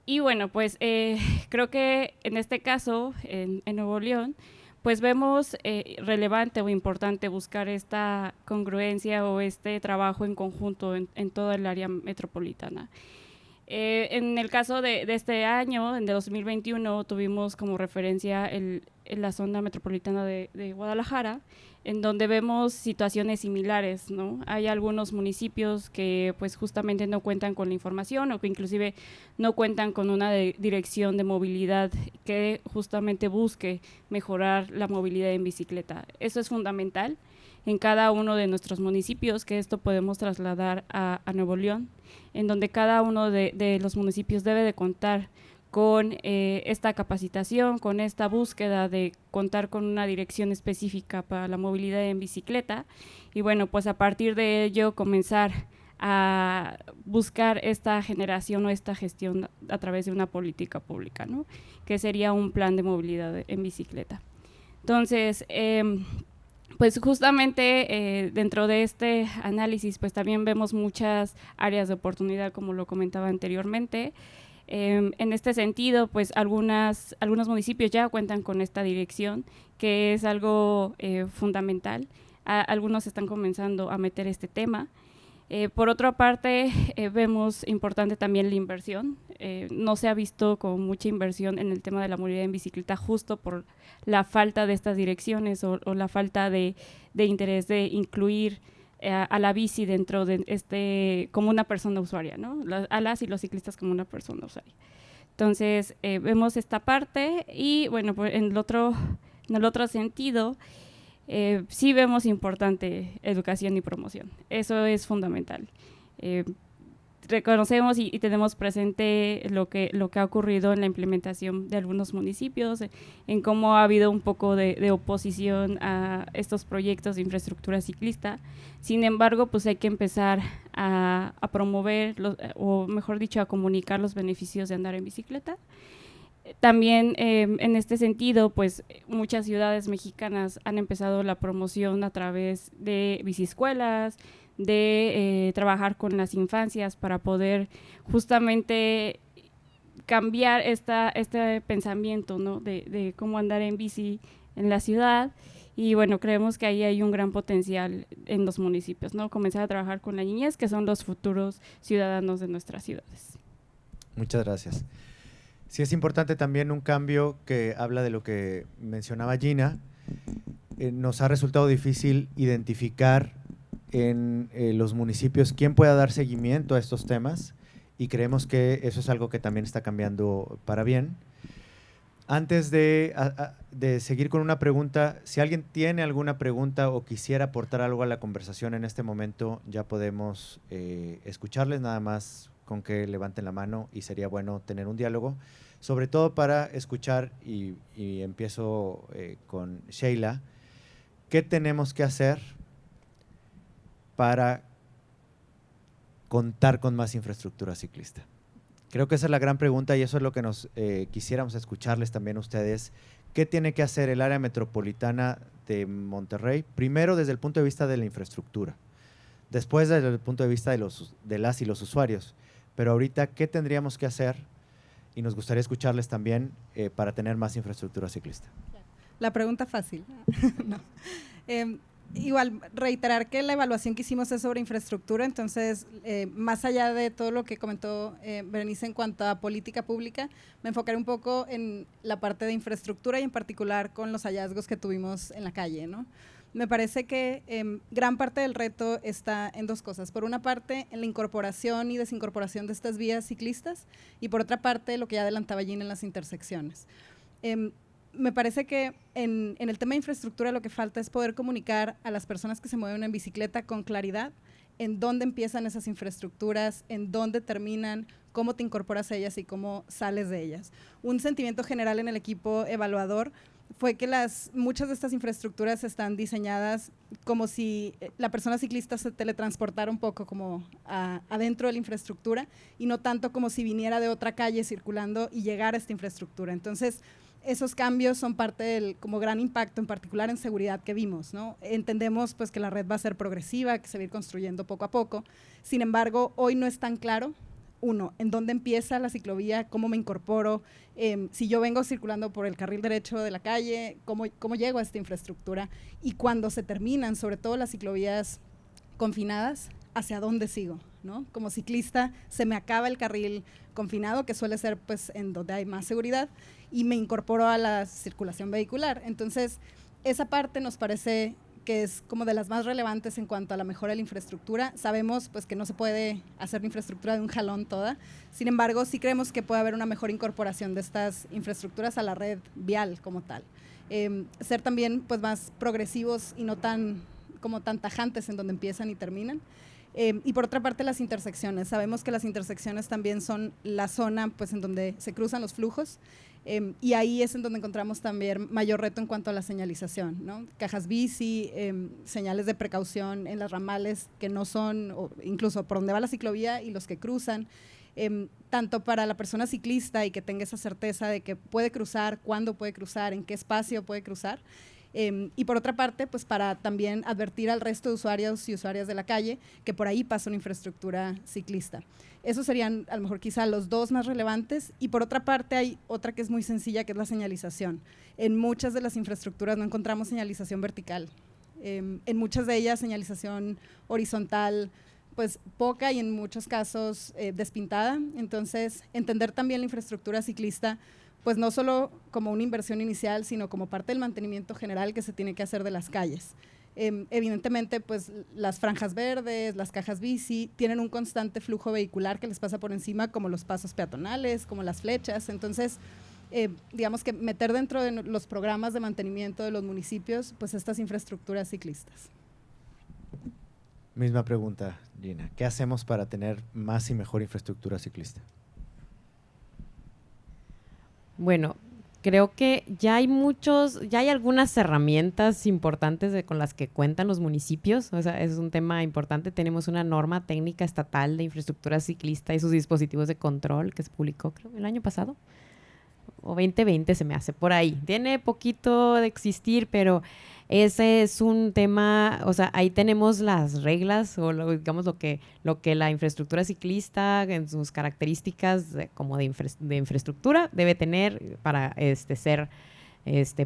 Y bueno, pues creo que en este caso, en Nuevo León, pues vemos relevante o importante buscar esta congruencia o este trabajo en conjunto en toda el área metropolitana. En el caso de este año, en 2021, tuvimos como referencia en la zona metropolitana de Guadalajara, en donde vemos situaciones similares, ¿no? Hay algunos municipios que pues justamente no cuentan con la información o que inclusive no cuentan con una dirección de movilidad que justamente busque mejorar la movilidad en bicicleta. Eso es fundamental en cada uno de nuestros municipios, que esto podemos trasladar a Nuevo León, en donde cada uno de los municipios debe de contar con esta capacitación, con esta búsqueda de contar con una dirección específica para la movilidad en bicicleta, y bueno, pues a partir de ello comenzar a buscar esta generación o esta gestión a través de una política pública, ¿no? Que sería un plan de movilidad en bicicleta. Entonces, pues justamente dentro de este análisis, pues también vemos muchas áreas de oportunidad, como lo comentaba anteriormente. En este sentido, pues algunos municipios ya cuentan con esta dirección, que es algo fundamental. Algunos están comenzando a meter este tema. Por otra parte, vemos importante también la inversión. No se ha visto con mucha inversión en el tema de la movilidad en bicicleta justo por la falta de estas direcciones o la falta de interés de incluir a la bici dentro de como una persona usuaria, ¿no? A las y los ciclistas como una persona usuaria. Entonces, vemos esta parte y, bueno, pues en el otro sentido, sí vemos importante educación y promoción. Eso es fundamental. Reconocemos y tenemos presente lo que ha ocurrido en la implementación de algunos municipios, en cómo ha habido un poco de oposición a estos proyectos de infraestructura ciclista. Sin embargo, pues hay que empezar a promover, o mejor dicho, a comunicar los beneficios de andar en bicicleta. También en este sentido, pues muchas ciudades mexicanas han empezado la promoción a través de biciescuelas, de trabajar con las infancias para poder justamente cambiar este pensamiento, ¿no? de cómo andar en bici en la ciudad. Y bueno, creemos que ahí hay un gran potencial en los municipios, ¿no? Comenzar a trabajar con la niñez, que son los futuros ciudadanos de nuestras ciudades. Muchas gracias. Sí, es importante también un cambio que habla de lo que mencionaba Gina. Nos ha resultado difícil identificar en los municipios quién pueda dar seguimiento a estos temas y creemos que eso es algo que también está cambiando para bien. Antes de seguir con una pregunta, si alguien tiene alguna pregunta o quisiera aportar algo a la conversación en este momento, ya podemos escucharles, nada más con que levanten la mano y sería bueno tener un diálogo, sobre todo para escuchar, y empiezo con Sheila, ¿qué tenemos que hacer para contar con más infraestructura ciclista? Creo que esa es la gran pregunta y eso es lo que nos quisiéramos escucharles también a ustedes. ¿Qué tiene que hacer el área metropolitana de Monterrey? Primero desde el punto de vista de la infraestructura, después desde el punto de vista de las y los usuarios. Pero ahorita, ¿qué tendríamos que hacer? Y nos gustaría escucharles también para tener más infraestructura ciclista. La pregunta fácil. No. Igual, reiterar que la evaluación que hicimos es sobre infraestructura, entonces, más allá de todo lo que comentó Berenice en cuanto a política pública, me enfocaré un poco en la parte de infraestructura y en particular con los hallazgos que tuvimos en la calle, ¿no? Me parece que gran parte del reto está en dos cosas. Por una parte, en la incorporación y desincorporación de estas vías ciclistas y por otra parte, lo que ya adelantaba Gina en las intersecciones. Me parece que en el tema de infraestructura lo que falta es poder comunicar a las personas que se mueven en bicicleta con claridad en dónde empiezan esas infraestructuras, en dónde terminan, cómo te incorporas a ellas y cómo sales de ellas. Un sentimiento general en el equipo evaluador fue que muchas de estas infraestructuras están diseñadas como si la persona ciclista se teletransportara un poco como adentro de la infraestructura y no tanto como si viniera de otra calle circulando y llegara a esta infraestructura. Entonces, esos cambios son parte del como gran impacto, en particular en seguridad que vimos, ¿no? Entendemos pues que la red va a ser progresiva, que se va a ir construyendo poco a poco. Sin embargo, hoy no es tan claro, uno, en dónde empieza la ciclovía, cómo me incorporo, si yo vengo circulando por el carril derecho de la calle, cómo llego a esta infraestructura y cuando se terminan, sobre todo las ciclovías confinadas, hacia dónde sigo, ¿no? Como ciclista se me acaba el carril confinado, que suele ser pues en donde hay más seguridad, y me incorporo a la circulación vehicular. Entonces, esa parte nos parece que es como de las más relevantes en cuanto a la mejora de la infraestructura. Sabemos pues que no se puede hacer la infraestructura de un jalón toda, sin embargo, sí creemos que puede haber una mejor incorporación de estas infraestructuras a la red vial como tal. Ser también pues más progresivos y no tan tajantes en donde empiezan y terminan. Y por otra parte, las intersecciones. Sabemos que las intersecciones también son la zona pues, en donde se cruzan los flujos y ahí es en donde encontramos también mayor reto en cuanto a la señalización, ¿no? Cajas bici, señales de precaución en las ramales que no son, o incluso por donde va la ciclovía y los que cruzan, tanto para la persona ciclista y que tenga esa certeza de que puede cruzar, cuándo puede cruzar, en qué espacio puede cruzar. Y por otra parte, pues para también advertir al resto de usuarios y usuarias de la calle que por ahí pasa una infraestructura ciclista. Esos serían a lo mejor quizá los dos más relevantes y por otra parte hay otra que es muy sencilla que es la señalización. En muchas de las infraestructuras no encontramos señalización vertical, en muchas de ellas señalización horizontal, pues poca y en muchos casos despintada. Entonces, entender también la infraestructura ciclista, pues no solo como una inversión inicial, sino como parte del mantenimiento general que se tiene que hacer de las calles. Evidentemente, pues las franjas verdes, las cajas bici, tienen un constante flujo vehicular que les pasa por encima, como los pasos peatonales, como las flechas. Entonces, digamos que meter dentro de los programas de mantenimiento de los municipios, pues estas infraestructuras ciclistas. Misma pregunta, Gina. ¿Qué hacemos para tener más y mejor infraestructura ciclista? Bueno, creo que ya hay algunas herramientas importantes con las que cuentan los municipios. O sea, es un tema importante. Tenemos una norma técnica estatal de infraestructura ciclista y sus dispositivos de control que se publicó, creo, el año pasado. O 2020 se me hace por ahí. Tiene poquito de existir, pero ese es un tema, o sea, ahí tenemos las reglas o digamos lo que la infraestructura ciclista en sus características como de infraestructura debe tener para ser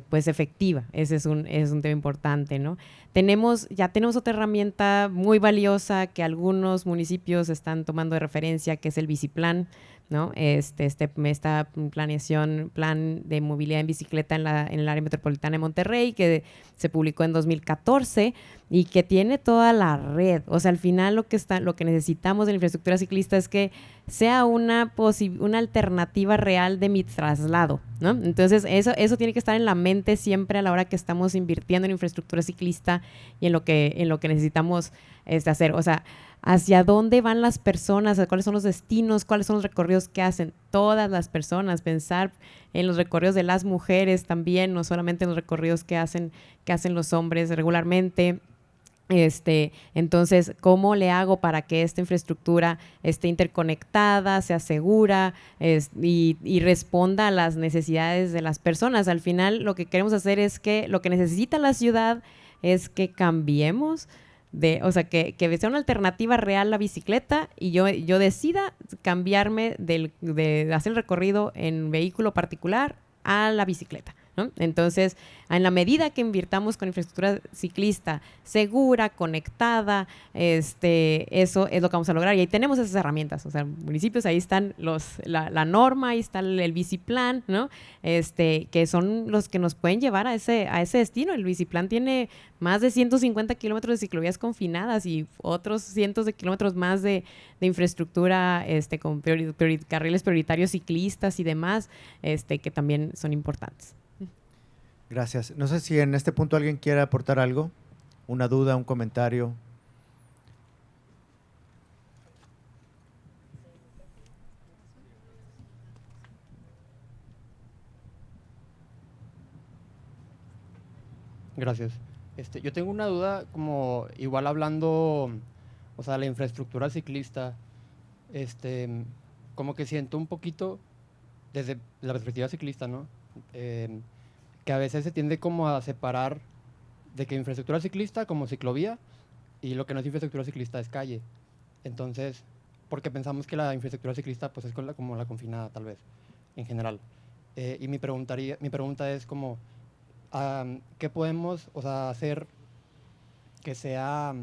pues efectiva. Ese es un tema importante, ¿no? Ya tenemos otra herramienta muy valiosa que algunos municipios están tomando de referencia, que es el Biciplan, ¿no? Esta plan de movilidad en bicicleta en el área metropolitana de Monterrey, que se publicó en 2014 y que tiene toda la red. O sea, al final lo que necesitamos de la infraestructura ciclista es que sea una alternativa real de mi traslado, ¿no? Entonces, eso tiene que estar en la mente siempre a la hora que estamos invirtiendo en infraestructura ciclista y en lo que necesitamos hacer. O sea, hacia dónde van las personas, cuáles son los destinos, cuáles son los recorridos que hacen todas las personas, pensar en los recorridos de las mujeres también, no solamente en los recorridos que hacen los hombres regularmente. Entonces, ¿cómo le hago para que esta infraestructura esté interconectada, sea segura y responda a las necesidades de las personas? Al final, lo que queremos hacer es que lo que necesita la ciudad es que cambiemos o sea, que sea una alternativa real la bicicleta y yo decida cambiarme de hacer el recorrido en vehículo particular a la bicicleta, ¿no? Entonces, en la medida que invirtamos con infraestructura ciclista segura, conectada, eso es lo que vamos a lograr. Y ahí tenemos esas herramientas. O sea, municipios, ahí están la norma, ahí está el Biciplan, ¿no? Que son los que nos pueden llevar a ese destino. El Biciplan tiene más de 150 kilómetros de ciclovías confinadas y otros cientos de kilómetros más de infraestructura con carriles prioritarios ciclistas y demás, que también son importantes. Gracias. No sé si en este punto alguien quiere aportar algo, una duda, un comentario. Gracias. Yo tengo una duda, como igual hablando, o sea, la infraestructura ciclista, como que siento un poquito desde la perspectiva ciclista, ¿no? Que a veces se tiende como a separar de que infraestructura ciclista como ciclovía y lo que no es infraestructura ciclista es calle. Entonces, porque pensamos que la infraestructura ciclista pues es como la confinada tal vez, en general. Y mi pregunta es como, ¿qué podemos, o sea, hacer que sea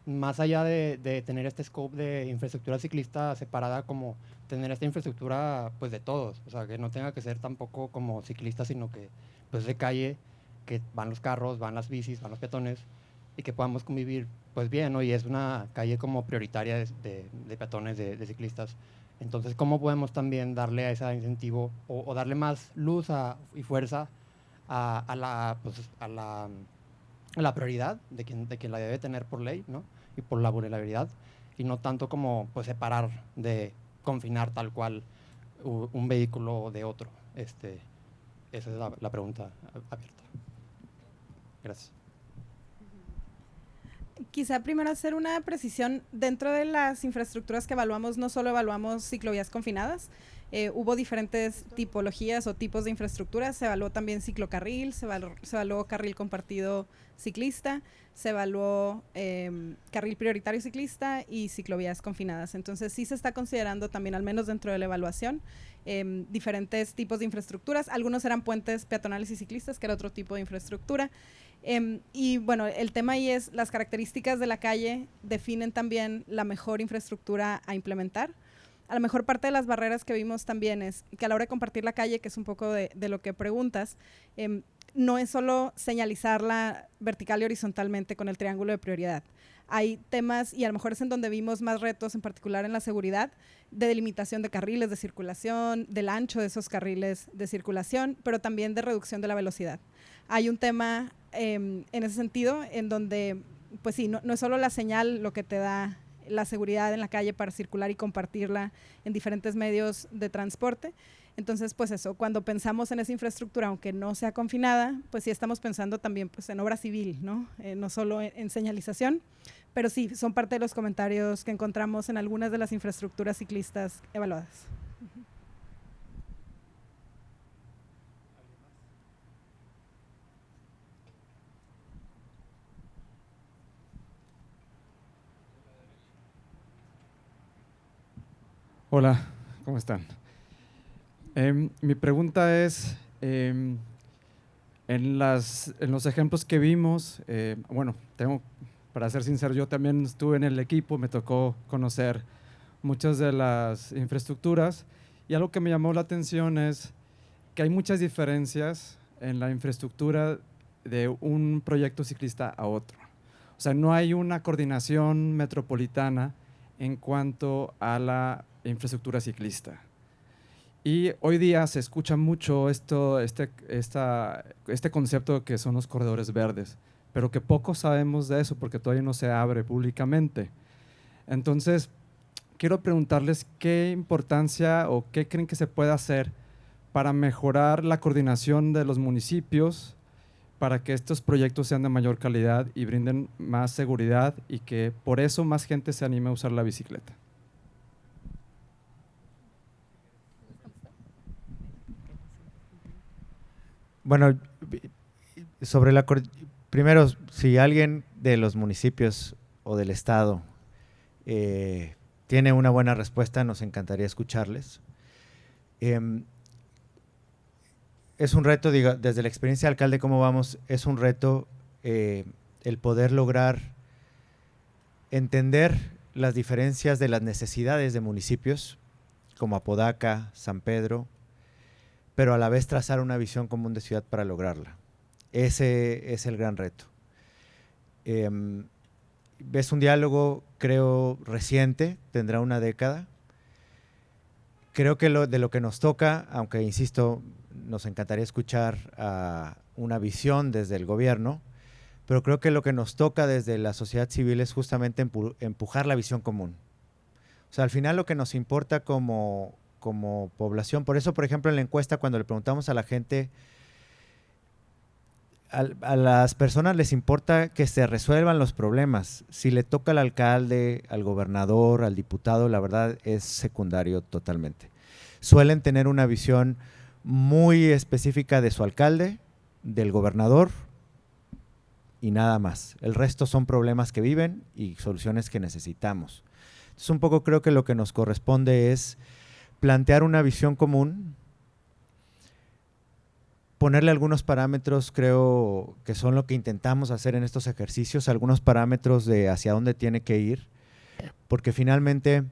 más allá de tener este scope de infraestructura ciclista separada, como tener esta infraestructura pues de todos, o sea, que no tenga que ser tampoco como ciclista, sino que pues de calle, que van los carros, van las bicis, van los peatones y que podamos convivir pues bien, ¿no? Y es una calle como prioritaria de peatones, de ciclistas. Entonces, ¿cómo podemos también darle a ese incentivo o darle más luz y fuerza a la prioridad de quien la debe tener por ley, ¿no? Y por la vulnerabilidad, y no tanto como pues separar, de confinar tal cual un vehículo de otro. Esa es la pregunta abierta. Gracias. Quizá primero hacer una precisión. Dentro de las infraestructuras que evaluamos, no solo evaluamos ciclovías confinadas, Hubo diferentes tipologías o tipos de infraestructura. Se evaluó también ciclocarril, se evaluó carril compartido ciclista, se evaluó carril prioritario ciclista y ciclovías confinadas. Entonces sí se está considerando también, al menos dentro de la evaluación, diferentes tipos de infraestructuras. Algunos eran puentes peatonales y ciclistas, que era otro tipo de infraestructura. Y bueno, el tema ahí es las características de la calle definen también la mejor infraestructura a implementar. A lo mejor parte de las barreras que vimos también es que a la hora de compartir la calle, que es un poco de lo que preguntas, no es solo señalizarla vertical y horizontalmente con el triángulo de prioridad. Hay temas, y a lo mejor es en donde vimos más retos, en particular en la seguridad, de delimitación de carriles de circulación, del ancho de esos carriles de circulación, pero también de reducción de la velocidad. Hay un tema en ese sentido en donde, pues sí, no es solo la señal lo que te da la seguridad en la calle para circular y compartirla en diferentes medios de transporte. Entonces, pues eso, cuando pensamos en esa infraestructura, aunque no sea confinada, pues sí estamos pensando también pues, en obra civil, ¿no? No solo en señalización, pero sí, son parte de los comentarios que encontramos en algunas de las infraestructuras ciclistas evaluadas. Hola, ¿cómo están? Mi pregunta es, en los ejemplos que vimos, bueno, para ser sincero, yo también estuve en el equipo, me tocó conocer muchas de las infraestructuras y algo que me llamó la atención es que hay muchas diferencias en la infraestructura de un proyecto ciclista a otro. O sea, no hay una coordinación metropolitana en cuanto a la infraestructura ciclista. Y hoy día se escucha mucho este concepto que son los corredores verdes, pero que poco sabemos de eso porque todavía no se abre públicamente. Entonces, quiero preguntarles qué importancia o qué creen que se puede hacer para mejorar la coordinación de los municipios para que estos proyectos sean de mayor calidad y brinden más seguridad y que por eso más gente se anime a usar la bicicleta. Bueno, primero, si alguien de los municipios o del estado tiene una buena respuesta, nos encantaría escucharles. Es un reto, digo, desde la experiencia de alcalde, ¿cómo vamos? Es un reto el poder lograr entender las diferencias de las necesidades de municipios como Apodaca, San Pedro, pero a la vez trazar una visión común de ciudad para lograrla. Ese es el gran reto. Es un diálogo, creo, reciente, tendrá una década. Creo que de lo que nos toca, aunque insisto, nos encantaría escuchar una visión desde el gobierno, pero creo que lo que nos toca desde la sociedad civil es justamente empujar la visión común. O sea, al final lo que nos importa como población, por eso, por ejemplo, en la encuesta, cuando le preguntamos a la gente, a las personas les importa que se resuelvan los problemas. Si le toca al alcalde, al gobernador, al diputado, la verdad es secundario totalmente. Suelen tener una visión muy específica de su alcalde, del gobernador y nada más. El resto son problemas que viven y soluciones que necesitamos. Entonces, un poco creo que lo que nos corresponde es plantear una visión común, ponerle algunos parámetros, creo que son lo que intentamos hacer en estos ejercicios, algunos parámetros de hacia dónde tiene que ir, porque finalmente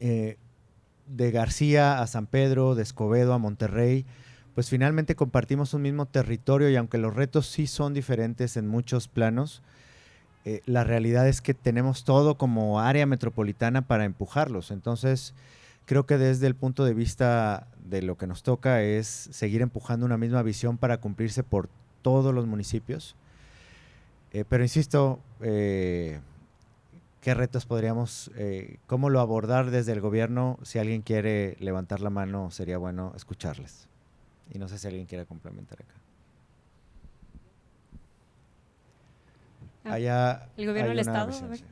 de García a San Pedro, de Escobedo a Monterrey, pues finalmente compartimos un mismo territorio y aunque los retos sí son diferentes en muchos planos, la realidad es que tenemos todo como área metropolitana para empujarlos. Entonces, creo que desde el punto de vista de lo que nos toca es seguir empujando una misma visión para cumplirse por todos los municipios. Pero insisto, ¿qué retos podríamos, cómo lo abordar desde el gobierno? Si alguien quiere levantar la mano, sería bueno escucharles. Y no sé si alguien quiere complementar acá. Allá el gobierno del estado. Visión, sí.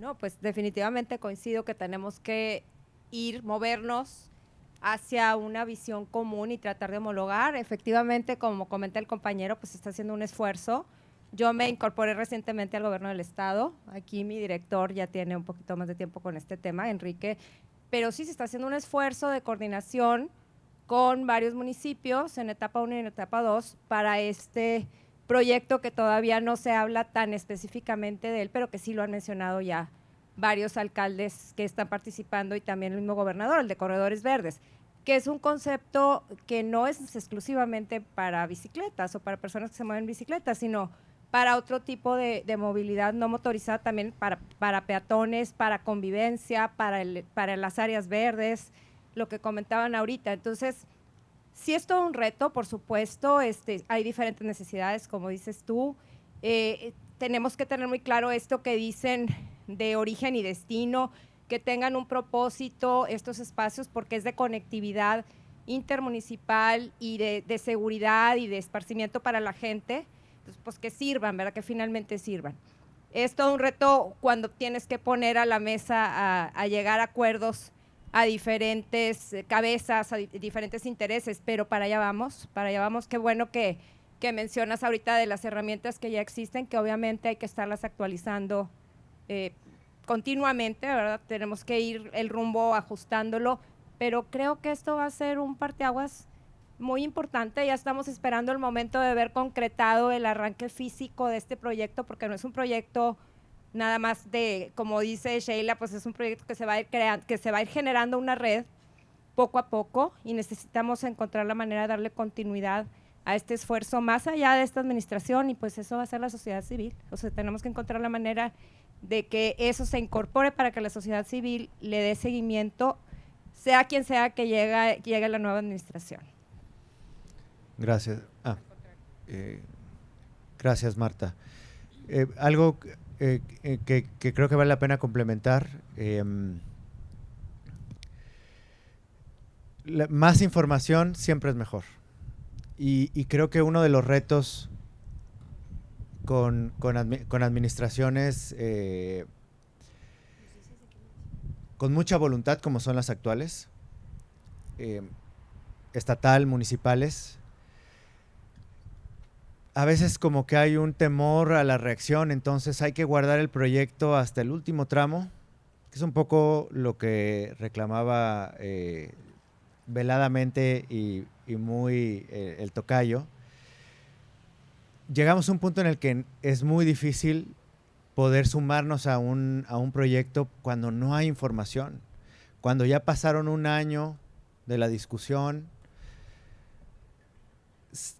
No, pues definitivamente coincido que tenemos que movernos hacia una visión común y tratar de homologar. Efectivamente, como comenta el compañero, pues está haciendo un esfuerzo. Yo me incorporé recientemente al gobierno del estado. Aquí mi director ya tiene un poquito más de tiempo con este tema, Enrique. Pero sí se está haciendo un esfuerzo de coordinación con varios municipios en etapa 1 y en etapa 2 para este proyecto que todavía no se habla tan específicamente de él, pero que sí lo han mencionado ya varios alcaldes que están participando y también el mismo gobernador, el de Corredores Verdes, que es un concepto que no es exclusivamente para bicicletas o para personas que se mueven en bicicletas, sino para otro tipo de movilidad no motorizada, también para peatones, para convivencia, para las áreas verdes, lo que comentaban ahorita. Entonces, sí es todo un reto, por supuesto, hay diferentes necesidades, como dices tú. Tenemos que tener muy claro esto que dicen de origen y destino, que tengan un propósito estos espacios, porque es de conectividad intermunicipal y de seguridad y de esparcimiento para la gente. Entonces, pues que sirvan, ¿verdad? Que finalmente sirvan. Es todo un reto cuando tienes que poner a la mesa a llegar a acuerdos a diferentes cabezas, a diferentes intereses, pero para allá vamos. Qué bueno que mencionas ahorita de las herramientas que ya existen, que obviamente hay que estarlas actualizando continuamente, ¿verdad? Tenemos que ir el rumbo ajustándolo, pero creo que esto va a ser un parteaguas muy importante. Ya estamos esperando el momento de ver concretado el arranque físico de este proyecto, porque no es un proyecto nada más de, como dice Sheila, pues es un proyecto que se va a ir creando, que se va a ir generando una red poco a poco, y necesitamos encontrar la manera de darle continuidad a este esfuerzo más allá de esta administración, y pues eso va a ser la sociedad civil. O sea, tenemos que encontrar la manera de que eso se incorpore para que la sociedad civil le dé seguimiento, sea quien sea que llegue la nueva administración. Gracias. Gracias, Marta. Algo que creo que vale la pena complementar. Más información siempre es mejor. Y creo que uno de los retos con administraciones con mucha voluntad, como son las actuales, estatal, municipales, a veces como que hay un temor a la reacción, entonces hay que guardar el proyecto hasta el último tramo, que es un poco lo que reclamaba veladamente y muy el tocayo. Llegamos a un punto en el que es muy difícil poder sumarnos a un proyecto cuando no hay información, cuando ya pasaron un año de la discusión.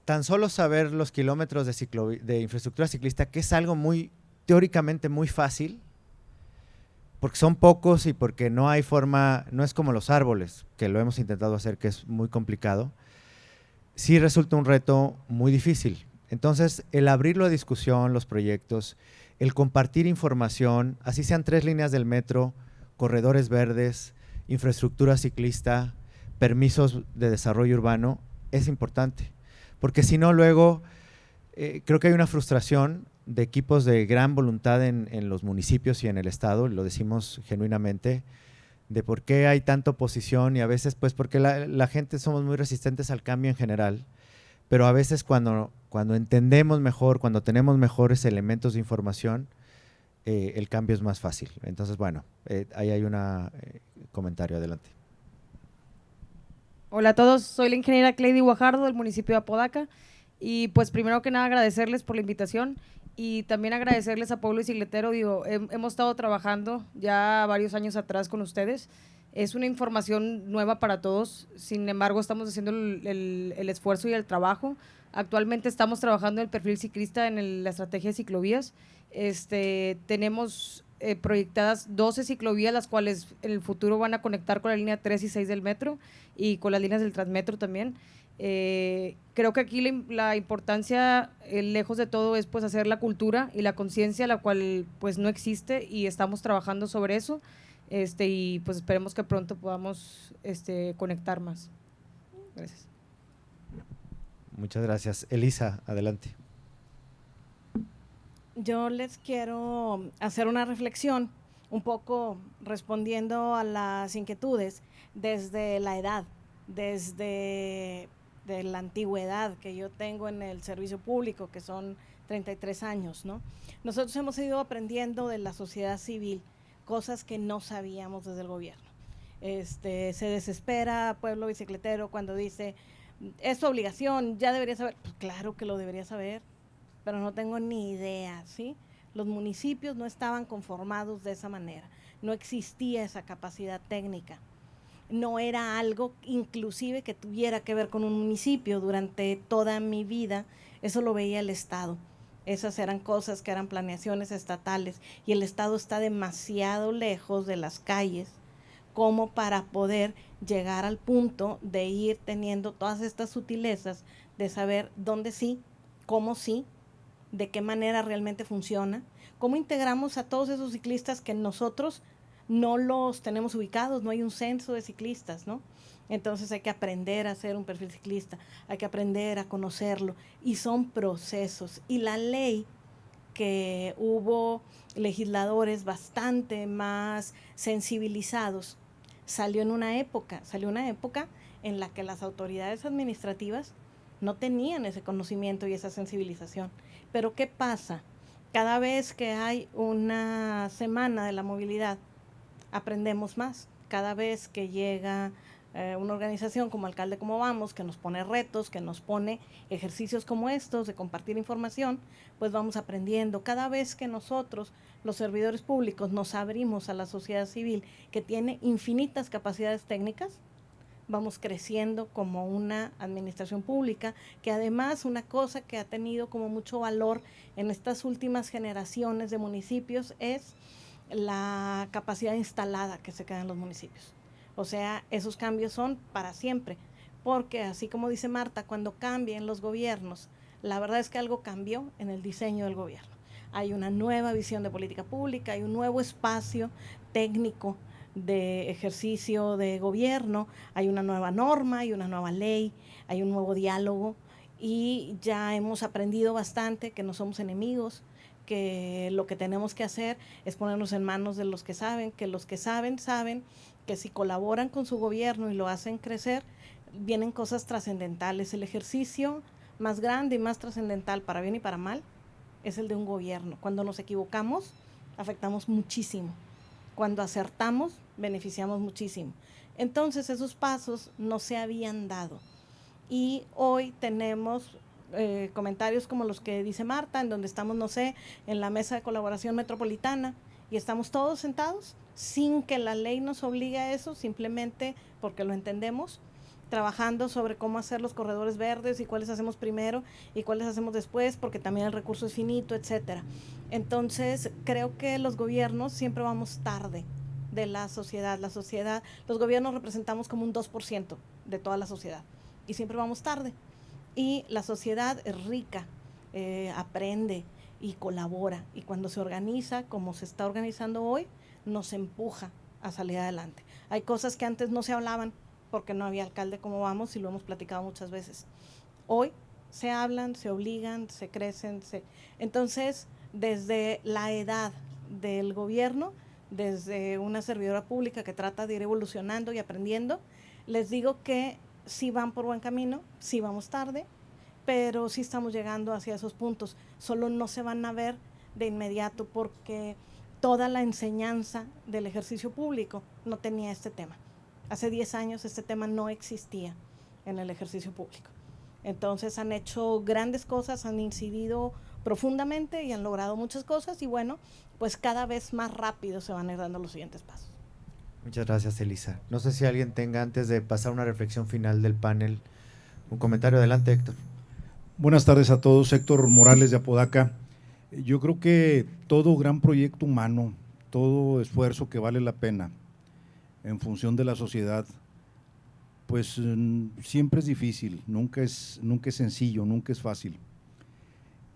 Tan solo saber los kilómetros de infraestructura ciclista, que es algo teóricamente muy fácil, porque son pocos y porque no hay forma, no es como los árboles, que lo hemos intentado hacer, que es muy complicado, sí resulta un reto muy difícil. Entonces, el abrirlo a discusión, los proyectos, el compartir información, así sean 3 líneas del metro, corredores verdes, infraestructura ciclista, permisos de desarrollo urbano, es importante. Porque si no, luego creo que hay una frustración de equipos de gran voluntad en los municipios y en el estado, lo decimos genuinamente, de por qué hay tanta oposición, y a veces pues porque la gente somos muy resistentes al cambio en general, pero a veces cuando entendemos mejor, cuando tenemos mejores elementos de información, el cambio es más fácil. Entonces, bueno, ahí hay un comentario, adelante. Hola a todos, soy la ingeniera Cleidy Guajardo del municipio de Apodaca, y pues primero que nada agradecerles por la invitación y también agradecerles a Pueblo Bicicletero. Digo, hemos estado trabajando ya varios años atrás con ustedes, es una información nueva para todos, sin embargo estamos haciendo el esfuerzo y el trabajo. Actualmente estamos trabajando en el perfil ciclista en la estrategia de ciclovías. Tenemos proyectadas 12 ciclovías, las cuales en el futuro van a conectar con la línea 3 y 6 del metro y con las líneas del Transmetro también. Creo que aquí la importancia, lejos de todo, es pues hacer la cultura y la conciencia, la cual pues no existe, y estamos trabajando sobre eso, y pues esperemos que pronto podamos conectar más. Gracias. Muchas gracias. Elisa, adelante. Yo les quiero hacer una reflexión un poco respondiendo a las inquietudes desde la edad, desde de la antigüedad que yo tengo en el servicio público, que son 33 años, ¿no? Nosotros hemos ido aprendiendo de la sociedad civil cosas que no sabíamos desde el gobierno. Se desespera Pueblo Bicicletero cuando dice, es tu obligación, ya deberías saber. Pues claro que lo debería saber, pero no tengo ni idea, ¿sí? Los municipios no estaban conformados de esa manera, no existía esa capacidad técnica. No era algo inclusive que tuviera que ver con un municipio. Durante toda mi vida eso lo veía el Estado. Esas eran cosas que eran planeaciones estatales y el Estado está demasiado lejos de las calles como para poder llegar al punto de ir teniendo todas estas sutilezas de saber dónde sí, cómo sí, de qué manera realmente funciona, cómo integramos a todos esos ciclistas que nosotros no los tenemos ubicados, no hay un censo de ciclistas, ¿no? Entonces hay que aprender a hacer un perfil ciclista, hay que aprender a conocerlo y son procesos. Y la ley, que hubo legisladores bastante más sensibilizados, salió en una época en la que las autoridades administrativas no tenían ese conocimiento y esa sensibilización. Pero ¿qué pasa? Cada vez que hay una semana de la movilidad, aprendemos más. Cada vez que llega una organización como Alcalde Como Vamos, que nos pone retos, que nos pone ejercicios como estos de compartir información, pues vamos aprendiendo. Cada vez que nosotros, los servidores públicos, nos abrimos a la sociedad civil, que tiene infinitas capacidades técnicas, vamos creciendo como una administración pública, que además una cosa que ha tenido como mucho valor en estas últimas generaciones de municipios es la capacidad instalada que se queda en los municipios. O sea, esos cambios son para siempre, porque así como dice Marta, cuando cambien los gobiernos, la verdad es que algo cambió en el diseño del gobierno. Hay una nueva visión de política pública, hay un nuevo espacio técnico de ejercicio de gobierno, hay una nueva norma, hay una nueva ley, hay un nuevo diálogo y ya hemos aprendido bastante que no somos enemigos, que lo que tenemos que hacer es ponernos en manos de los que saben, que los que saben que si colaboran con su gobierno y lo hacen crecer, vienen cosas trascendentales. El ejercicio más grande y más trascendental para bien y para mal es el de un gobierno. Cuando nos equivocamos, afectamos muchísimo. Cuando acertamos, beneficiamos muchísimo. Entonces, esos pasos no se habían dado. Y hoy tenemos comentarios como los que dice Marta, en donde estamos, no sé, en la mesa de colaboración metropolitana y estamos todos sentados sin que la ley nos obligue a eso, simplemente porque lo entendemos, trabajando sobre cómo hacer los corredores verdes y cuáles hacemos primero y cuáles hacemos después, porque también el recurso es finito, etcétera. Entonces, creo que los gobiernos siempre vamos tarde de la sociedad. Los gobiernos representamos como un 2% de toda la sociedad y siempre vamos tarde. Y la sociedad es rica, aprende y colabora. Y cuando se organiza, como se está organizando hoy, nos empuja a salir adelante. Hay cosas que antes no se hablaban porque no había Alcalde Como Vamos y lo hemos platicado muchas veces. Hoy se hablan, se obligan, se crecen. Entonces, desde la edad del gobierno, desde una servidora pública que trata de ir evolucionando y aprendiendo, les digo que sí van por buen camino, sí vamos tarde, pero sí estamos llegando hacia esos puntos. Solo no se van a ver de inmediato porque toda la enseñanza del ejercicio público no tenía este tema. Hace 10 años este tema no existía en el ejercicio público. Entonces han hecho grandes cosas, han incidido profundamente y han logrado muchas cosas y bueno, pues cada vez más rápido se van a ir dando los siguientes pasos. Muchas gracias, Elisa. No sé si alguien tenga, antes de pasar una reflexión final del panel, un comentario. Adelante, Héctor. Buenas tardes a todos. Héctor Morales de Apodaca. Yo creo que todo gran proyecto humano, todo esfuerzo que vale la pena en función de la sociedad, pues siempre es difícil, nunca es sencillo, nunca es fácil.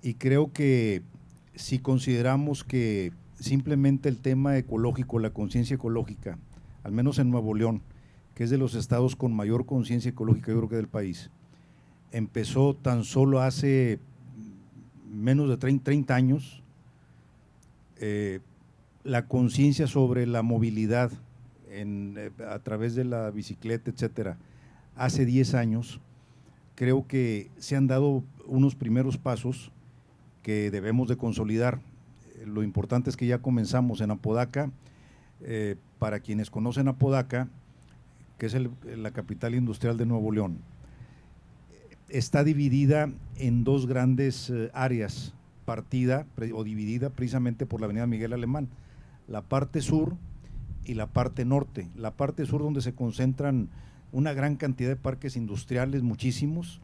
Y creo que si consideramos que simplemente el tema ecológico, la conciencia ecológica, al menos en Nuevo León, que es de los estados con mayor conciencia ecológica, yo creo que del país, empezó tan solo hace menos de 30 años, la conciencia sobre la movilidad a través de la bicicleta, etcétera, hace 10 años, creo que se han dado unos primeros pasos que debemos de consolidar. Lo importante es que ya comenzamos en Apodaca. Para quienes conocen Apodaca, que es la capital industrial de Nuevo León, está dividida en dos grandes áreas, partida o dividida precisamente por la avenida Miguel Alemán, la parte sur y la parte norte. La parte sur, donde se concentran una gran cantidad de parques industriales, muchísimos,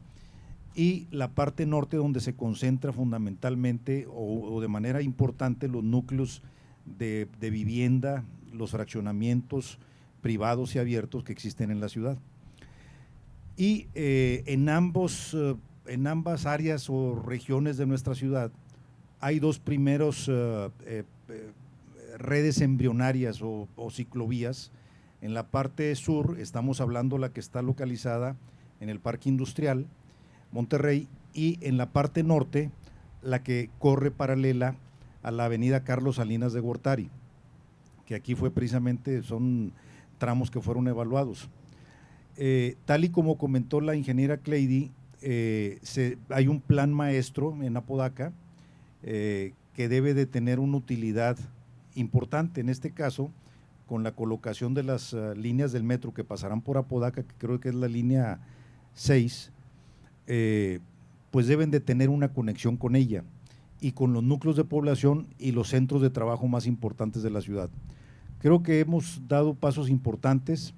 y la parte norte, donde se concentra fundamentalmente o de manera importante los núcleos de vivienda, los fraccionamientos privados y abiertos que existen en la ciudad. Y en ambas áreas o regiones de nuestra ciudad hay dos primeros redes embrionarias o ciclovías. En la parte sur estamos hablando la que está localizada en el Parque Industrial Monterrey, y en la parte norte la que corre paralela a la avenida Carlos Salinas de Gortari, que aquí fue precisamente, son tramos que fueron evaluados. Tal y como comentó la ingeniera Cleidy, hay un plan maestro en Apodaca que debe de tener una utilidad importante, en este caso, con la colocación de las líneas del metro que pasarán por Apodaca, que creo que es la línea 6, pues deben de tener una conexión con ella y con los núcleos de población y los centros de trabajo más importantes de la ciudad. Creo que hemos dado pasos importantes.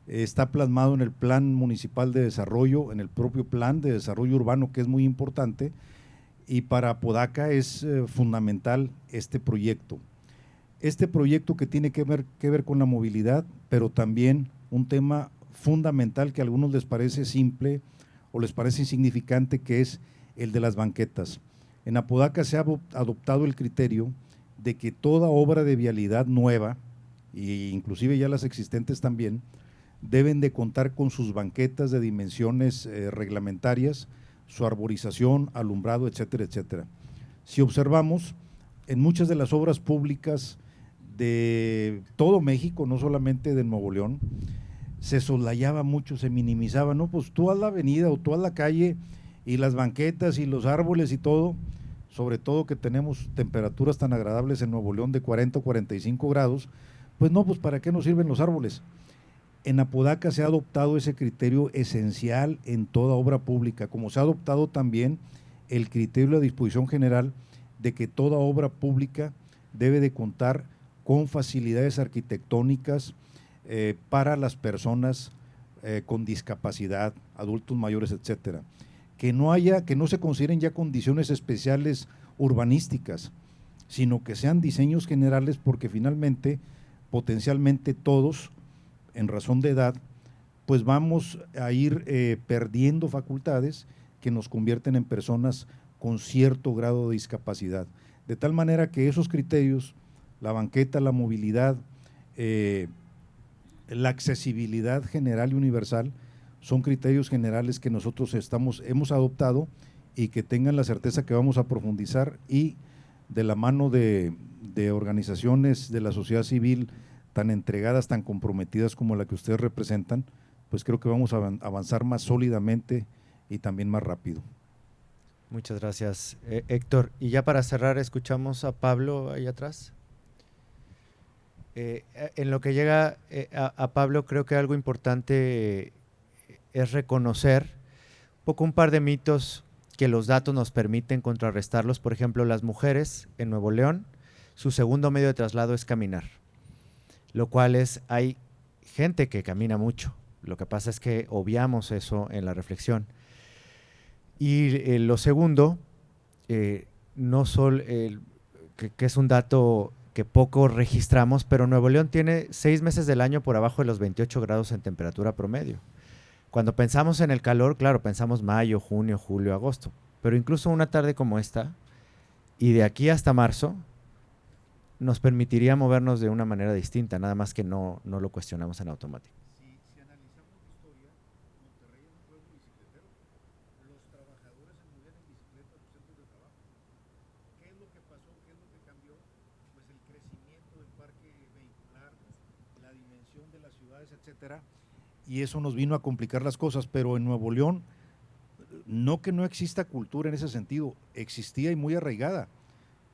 Está plasmado en el Plan Municipal de Desarrollo, en el propio Plan de Desarrollo Urbano, que es muy importante, y para Apodaca es fundamental este proyecto. Este proyecto que tiene que ver con la movilidad, pero también un tema fundamental que a algunos les parece simple o les parece insignificante, que es el de las banquetas. En Apodaca se ha adoptado el criterio de que toda obra de vialidad nueva, e inclusive ya las existentes también, deben de contar con sus banquetas de dimensiones reglamentarias, su arborización, alumbrado, etcétera, etcétera. Si observamos, en muchas de las obras públicas de todo México, no solamente de Nuevo León, se soslayaba mucho, se minimizaba, no, pues tú haz la avenida o tú haz la calle y las banquetas y los árboles y todo, sobre todo que tenemos temperaturas tan agradables en Nuevo León de 40 o 45 grados, pues no, pues ¿para qué nos sirven los árboles? En Apodaca se ha adoptado ese criterio esencial en toda obra pública, como se ha adoptado también el criterio de la disposición general de que toda obra pública debe de contar con facilidades arquitectónicas para las personas con discapacidad, adultos mayores, etcétera. Que no se consideren ya condiciones especiales urbanísticas, sino que sean diseños generales, porque finalmente, potencialmente todos, en razón de edad, pues vamos a ir perdiendo facultades que nos convierten en personas con cierto grado de discapacidad. De tal manera que esos criterios, la banqueta, la movilidad, la accesibilidad general y universal, son criterios generales que nosotros hemos adoptado, y que tengan la certeza que vamos a profundizar, y de la mano de organizaciones de la sociedad civil tan entregadas, tan comprometidas como la que ustedes representan, pues creo que vamos a avanzar más sólidamente y también más rápido. Muchas gracias, Héctor. Y ya para cerrar, escuchamos a Pablo ahí atrás. En lo que llega a Pablo, creo que algo importante es reconocer un par de mitos que los datos nos permiten contrarrestarlos. Por ejemplo, las mujeres en Nuevo León, su segundo medio de traslado es caminar, lo cual hay gente que camina mucho. Lo que pasa es que obviamos eso en la reflexión. Y lo segundo, no solo que es un dato que poco registramos, pero Nuevo León tiene 6 meses del año por abajo de los 28 grados en temperatura promedio. Cuando pensamos en el calor, claro, pensamos mayo, junio, julio, agosto, pero incluso una tarde como esta, y de aquí hasta marzo, nos permitiría movernos de una manera distinta, nada más que no lo cuestionamos en automático. Si analizamos la historia, Monterrey es un pueblo bicicletero. Los trabajadores se movían en bicicleta a los centros de trabajo. ¿Qué es lo que pasó? ¿Qué es lo que cambió? Pues el crecimiento del ciudades, etcétera, y eso nos vino a complicar las cosas, pero en Nuevo León, no que no exista cultura en ese sentido, existía y muy arraigada.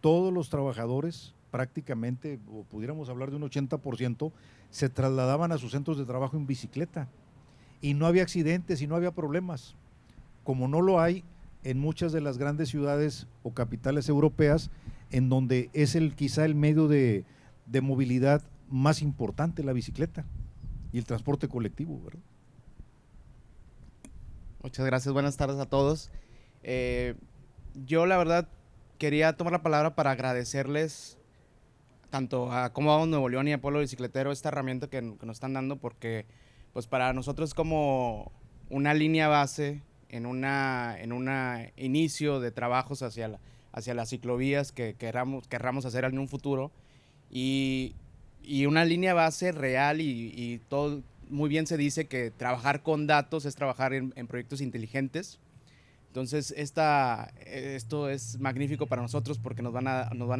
Todos los trabajadores, prácticamente, o pudiéramos hablar de un 80%, se trasladaban a sus centros de trabajo en bicicleta, y no había accidentes y no había problemas, como no lo hay en muchas de las grandes ciudades o capitales europeas, en donde es quizá el medio de movilidad más importante, la bicicleta y el transporte colectivo, ¿verdad? Muchas gracias, buenas tardes a todos. Yo la verdad quería tomar la palabra para agradecerles tanto a Cómo Vamos Nuevo León y a Pueblo Bicicletero esta herramienta que nos están dando, porque pues para nosotros es como una línea base en una inicio de trabajos hacia las ciclovías que querramos hacer en un futuro, y una línea base real, y todo muy bien se dice que trabajar con datos es trabajar en proyectos inteligentes. Entonces esto es magnífico para nosotros porque nos van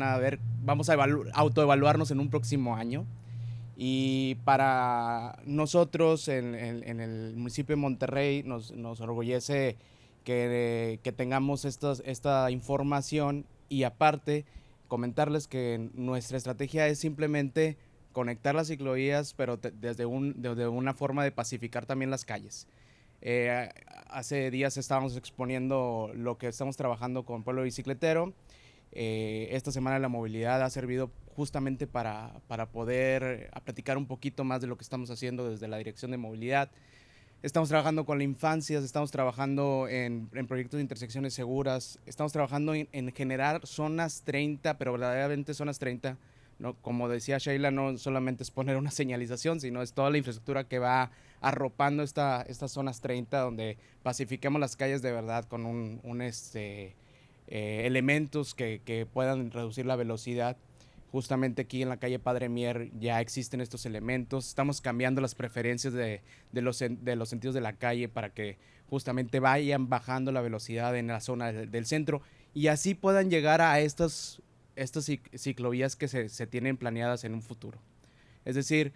a ver, vamos a autoevaluarnos en un próximo año. Y para nosotros en el municipio de Monterrey nos enorgullece que tengamos esta información, y aparte comentarles que nuestra estrategia es simplemente conectar las ciclovías, pero desde una forma de pacificar también las calles. Hace días estábamos exponiendo lo que estamos trabajando con Pueblo Bicicletero. Esta semana la movilidad ha servido justamente para poder platicar un poquito más de lo que estamos haciendo desde la Dirección de Movilidad. Estamos trabajando con la infancia, estamos trabajando en proyectos de intersecciones seguras, estamos trabajando en generar zonas 30, pero verdaderamente zonas 30, ¿no? Como decía Sheila, no solamente es poner una señalización, sino es toda la infraestructura que va arropando estas zonas 30, donde pacifiquemos las calles de verdad con elementos que puedan reducir la velocidad. Justamente aquí en la calle Padre Mier ya existen estos elementos. Estamos cambiando las preferencias de los sentidos de la calle para que justamente vayan bajando la velocidad en la zona del centro, y así puedan llegar a estas ciclovías que se tienen planeadas en un futuro. Es decir,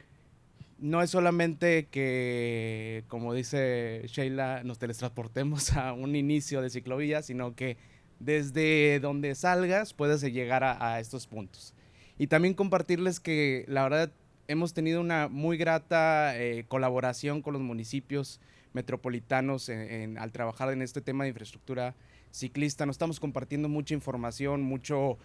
no es solamente que, como dice Sheila, nos teletransportemos a un inicio de ciclovía, sino que desde donde salgas puedes llegar a estos puntos. Y también compartirles que la verdad hemos tenido una muy grata colaboración con los municipios metropolitanos al trabajar en este tema de infraestructura ciclista. Nos estamos compartiendo mucha información, mucho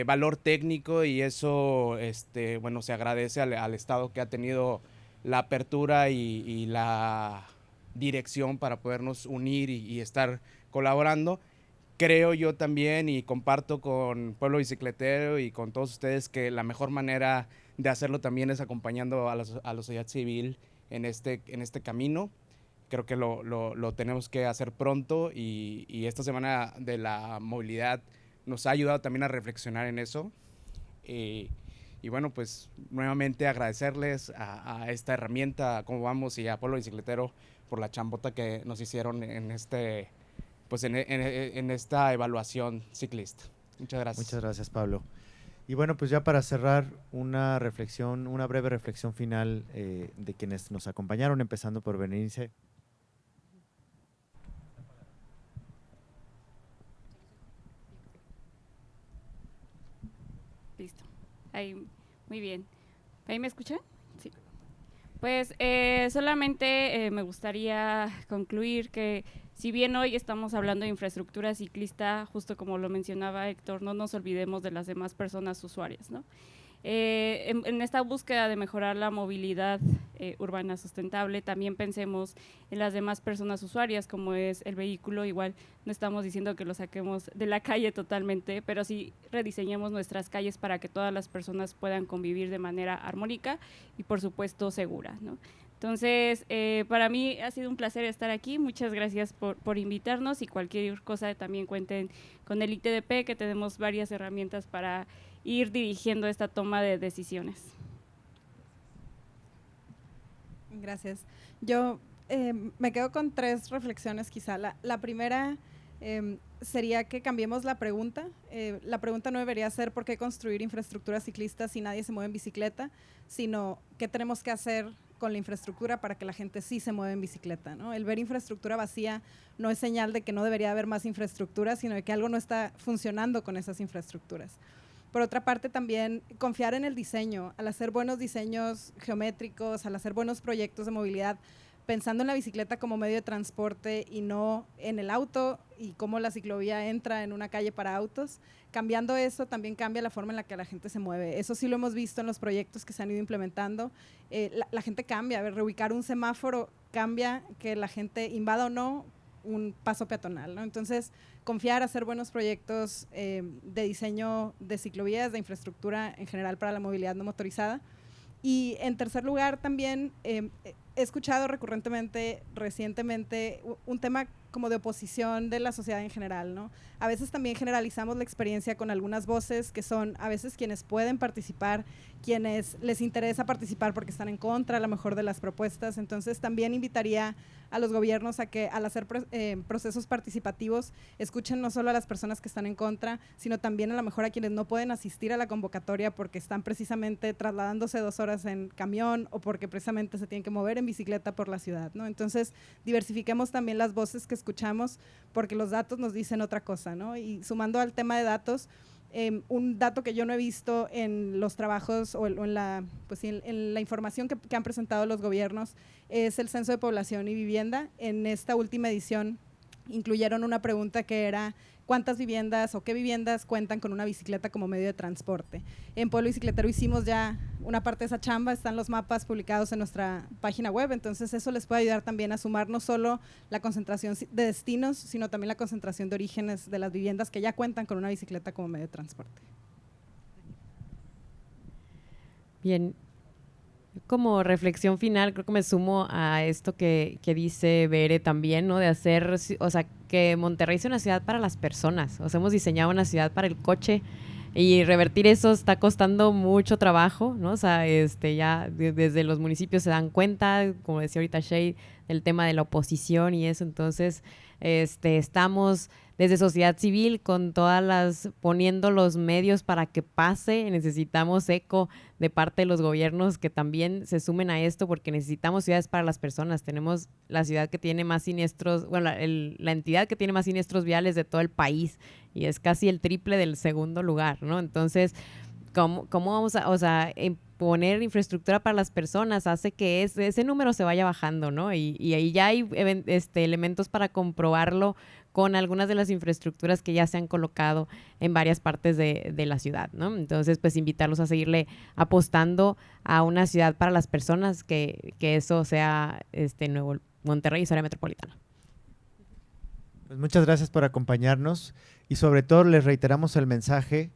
valor técnico, y eso se agradece al Estado, que ha tenido la apertura y la dirección para podernos unir y estar colaborando. Creo yo también, y comparto con Pueblo Bicicletero y con todos ustedes, que la mejor manera de hacerlo también es acompañando a la sociedad civil en este camino. Creo que lo tenemos que hacer pronto, y esta semana de la movilidad nos ha ayudado también a reflexionar en eso. Y bueno, pues nuevamente agradecerles a esta herramienta, a Cómo Vamos, y a Pueblo Bicicletero por la chambota que nos hicieron en esta evaluación ciclista. Muchas gracias. Muchas gracias, Pablo. Y bueno, pues ya para cerrar, una breve reflexión final de quienes nos acompañaron, empezando por Berenice. Listo. Ahí, muy bien. ¿Ahí me escuchan? Sí. Pues solamente me gustaría concluir que, si bien hoy estamos hablando de infraestructura ciclista, justo como lo mencionaba Héctor, no nos olvidemos de las demás personas usuarias, ¿no? En esta búsqueda de mejorar la movilidad urbana sustentable, también pensemos en las demás personas usuarias, como es el vehículo. Igual no estamos diciendo que lo saquemos de la calle totalmente, pero sí rediseñemos nuestras calles para que todas las personas puedan convivir de manera armónica y, por supuesto, segura, ¿no? Entonces, para mí ha sido un placer estar aquí. Muchas gracias por invitarnos, y cualquier cosa también cuenten con el ITDP, que tenemos varias herramientas para ir dirigiendo esta toma de decisiones. Gracias. Yo me quedo con 3 reflexiones quizá. La primera sería que cambiemos la pregunta. La pregunta no debería ser ¿por qué construir infraestructura ciclista si nadie se mueve en bicicleta?, sino ¿qué tenemos que hacer con la infraestructura para que la gente sí se mueva en bicicleta, ¿no? El ver infraestructura vacía no es señal de que no debería haber más infraestructura, sino de que algo no está funcionando con esas infraestructuras. Por otra parte, también confiar en el diseño. Al hacer buenos diseños geométricos, al hacer buenos proyectos de movilidad, pensando en la bicicleta como medio de transporte y no en el auto y cómo la ciclovía entra en una calle para autos, cambiando eso también cambia la forma en la que la gente se mueve. Eso sí lo hemos visto en los proyectos que se han ido implementando. La gente cambia, a ver, reubicar un semáforo cambia que la gente invada o no un paso peatonal, ¿no? Entonces, confiar, hacer buenos proyectos de diseño de ciclovías, de infraestructura en general para la movilidad no motorizada. Y en tercer lugar también he escuchado recientemente un tema como de oposición de la sociedad en general, ¿no? A veces también generalizamos la experiencia con algunas voces que son a veces quienes pueden participar, quienes les interesa participar porque están en contra a lo mejor de las propuestas. Entonces también invitaría a los gobiernos a que al hacer procesos participativos escuchen no solo a las personas que están en contra, sino también a lo mejor a quienes no pueden asistir a la convocatoria porque están precisamente trasladándose 2 horas en camión o porque precisamente se tienen que mover en bicicleta por la ciudad, ¿no? Entonces diversifiquemos también las voces que escuchamos porque los datos nos dicen otra cosa, ¿no? Y sumando al tema de datos, un dato que yo no he visto en los trabajos o en la información que han presentado los gobiernos es el Censo de Población y Vivienda. En esta última edición incluyeron una pregunta que era ¿cuántas viviendas o qué viviendas cuentan con una bicicleta como medio de transporte? En Pueblo Bicicletero hicimos ya una parte de esa chamba, están los mapas publicados en nuestra página web, entonces eso les puede ayudar también a sumar no solo la concentración de destinos, sino también la concentración de orígenes de las viviendas que ya cuentan con una bicicleta como medio de transporte. Bien, como reflexión final, creo que me sumo a esto que dice Bere también, ¿no? De hacer, o sea, que Monterrey sea una ciudad para las personas. O sea, hemos diseñado una ciudad para el coche y revertir eso está costando mucho trabajo, ¿no? O sea, ya desde los municipios se dan cuenta, como decía ahorita Shay, del tema de la oposición y eso. Entonces, estamos desde sociedad civil con poniendo los medios para que pase. Necesitamos eco de parte de los gobiernos que también se sumen a esto porque necesitamos ciudades para las personas. Tenemos la ciudad que tiene más siniestros, bueno, la entidad que tiene más siniestros viales de todo el país y es casi el triple del segundo lugar, ¿no? Entonces, ¿cómo vamos a poner infraestructura para las personas? Hace que ese número se vaya bajando, ¿no? Y ahí ya hay elementos para comprobarlo con algunas de las infraestructuras que ya se han colocado en varias partes de la ciudad, ¿no? Entonces, pues invitarlos a seguirle apostando a una ciudad para las personas, que eso sea Nuevo Monterrey y su área metropolitana. Pues muchas gracias por acompañarnos y sobre todo les reiteramos el mensaje.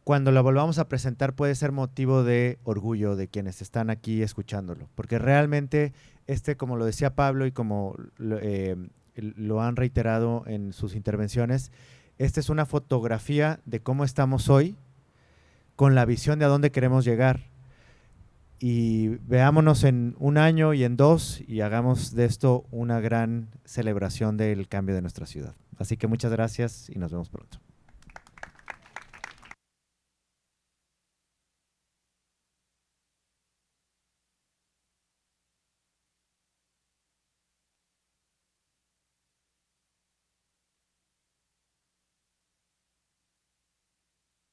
Cuando lo volvamos a presentar puede ser motivo de orgullo de quienes están aquí escuchándolo, porque realmente como lo decía Pablo y como lo han reiterado en sus intervenciones, esta es una fotografía de cómo estamos hoy con la visión de a dónde queremos llegar. Y veámonos en 1 año y en 2 y hagamos de esto una gran celebración del cambio de nuestra ciudad. Así que muchas gracias y nos vemos pronto.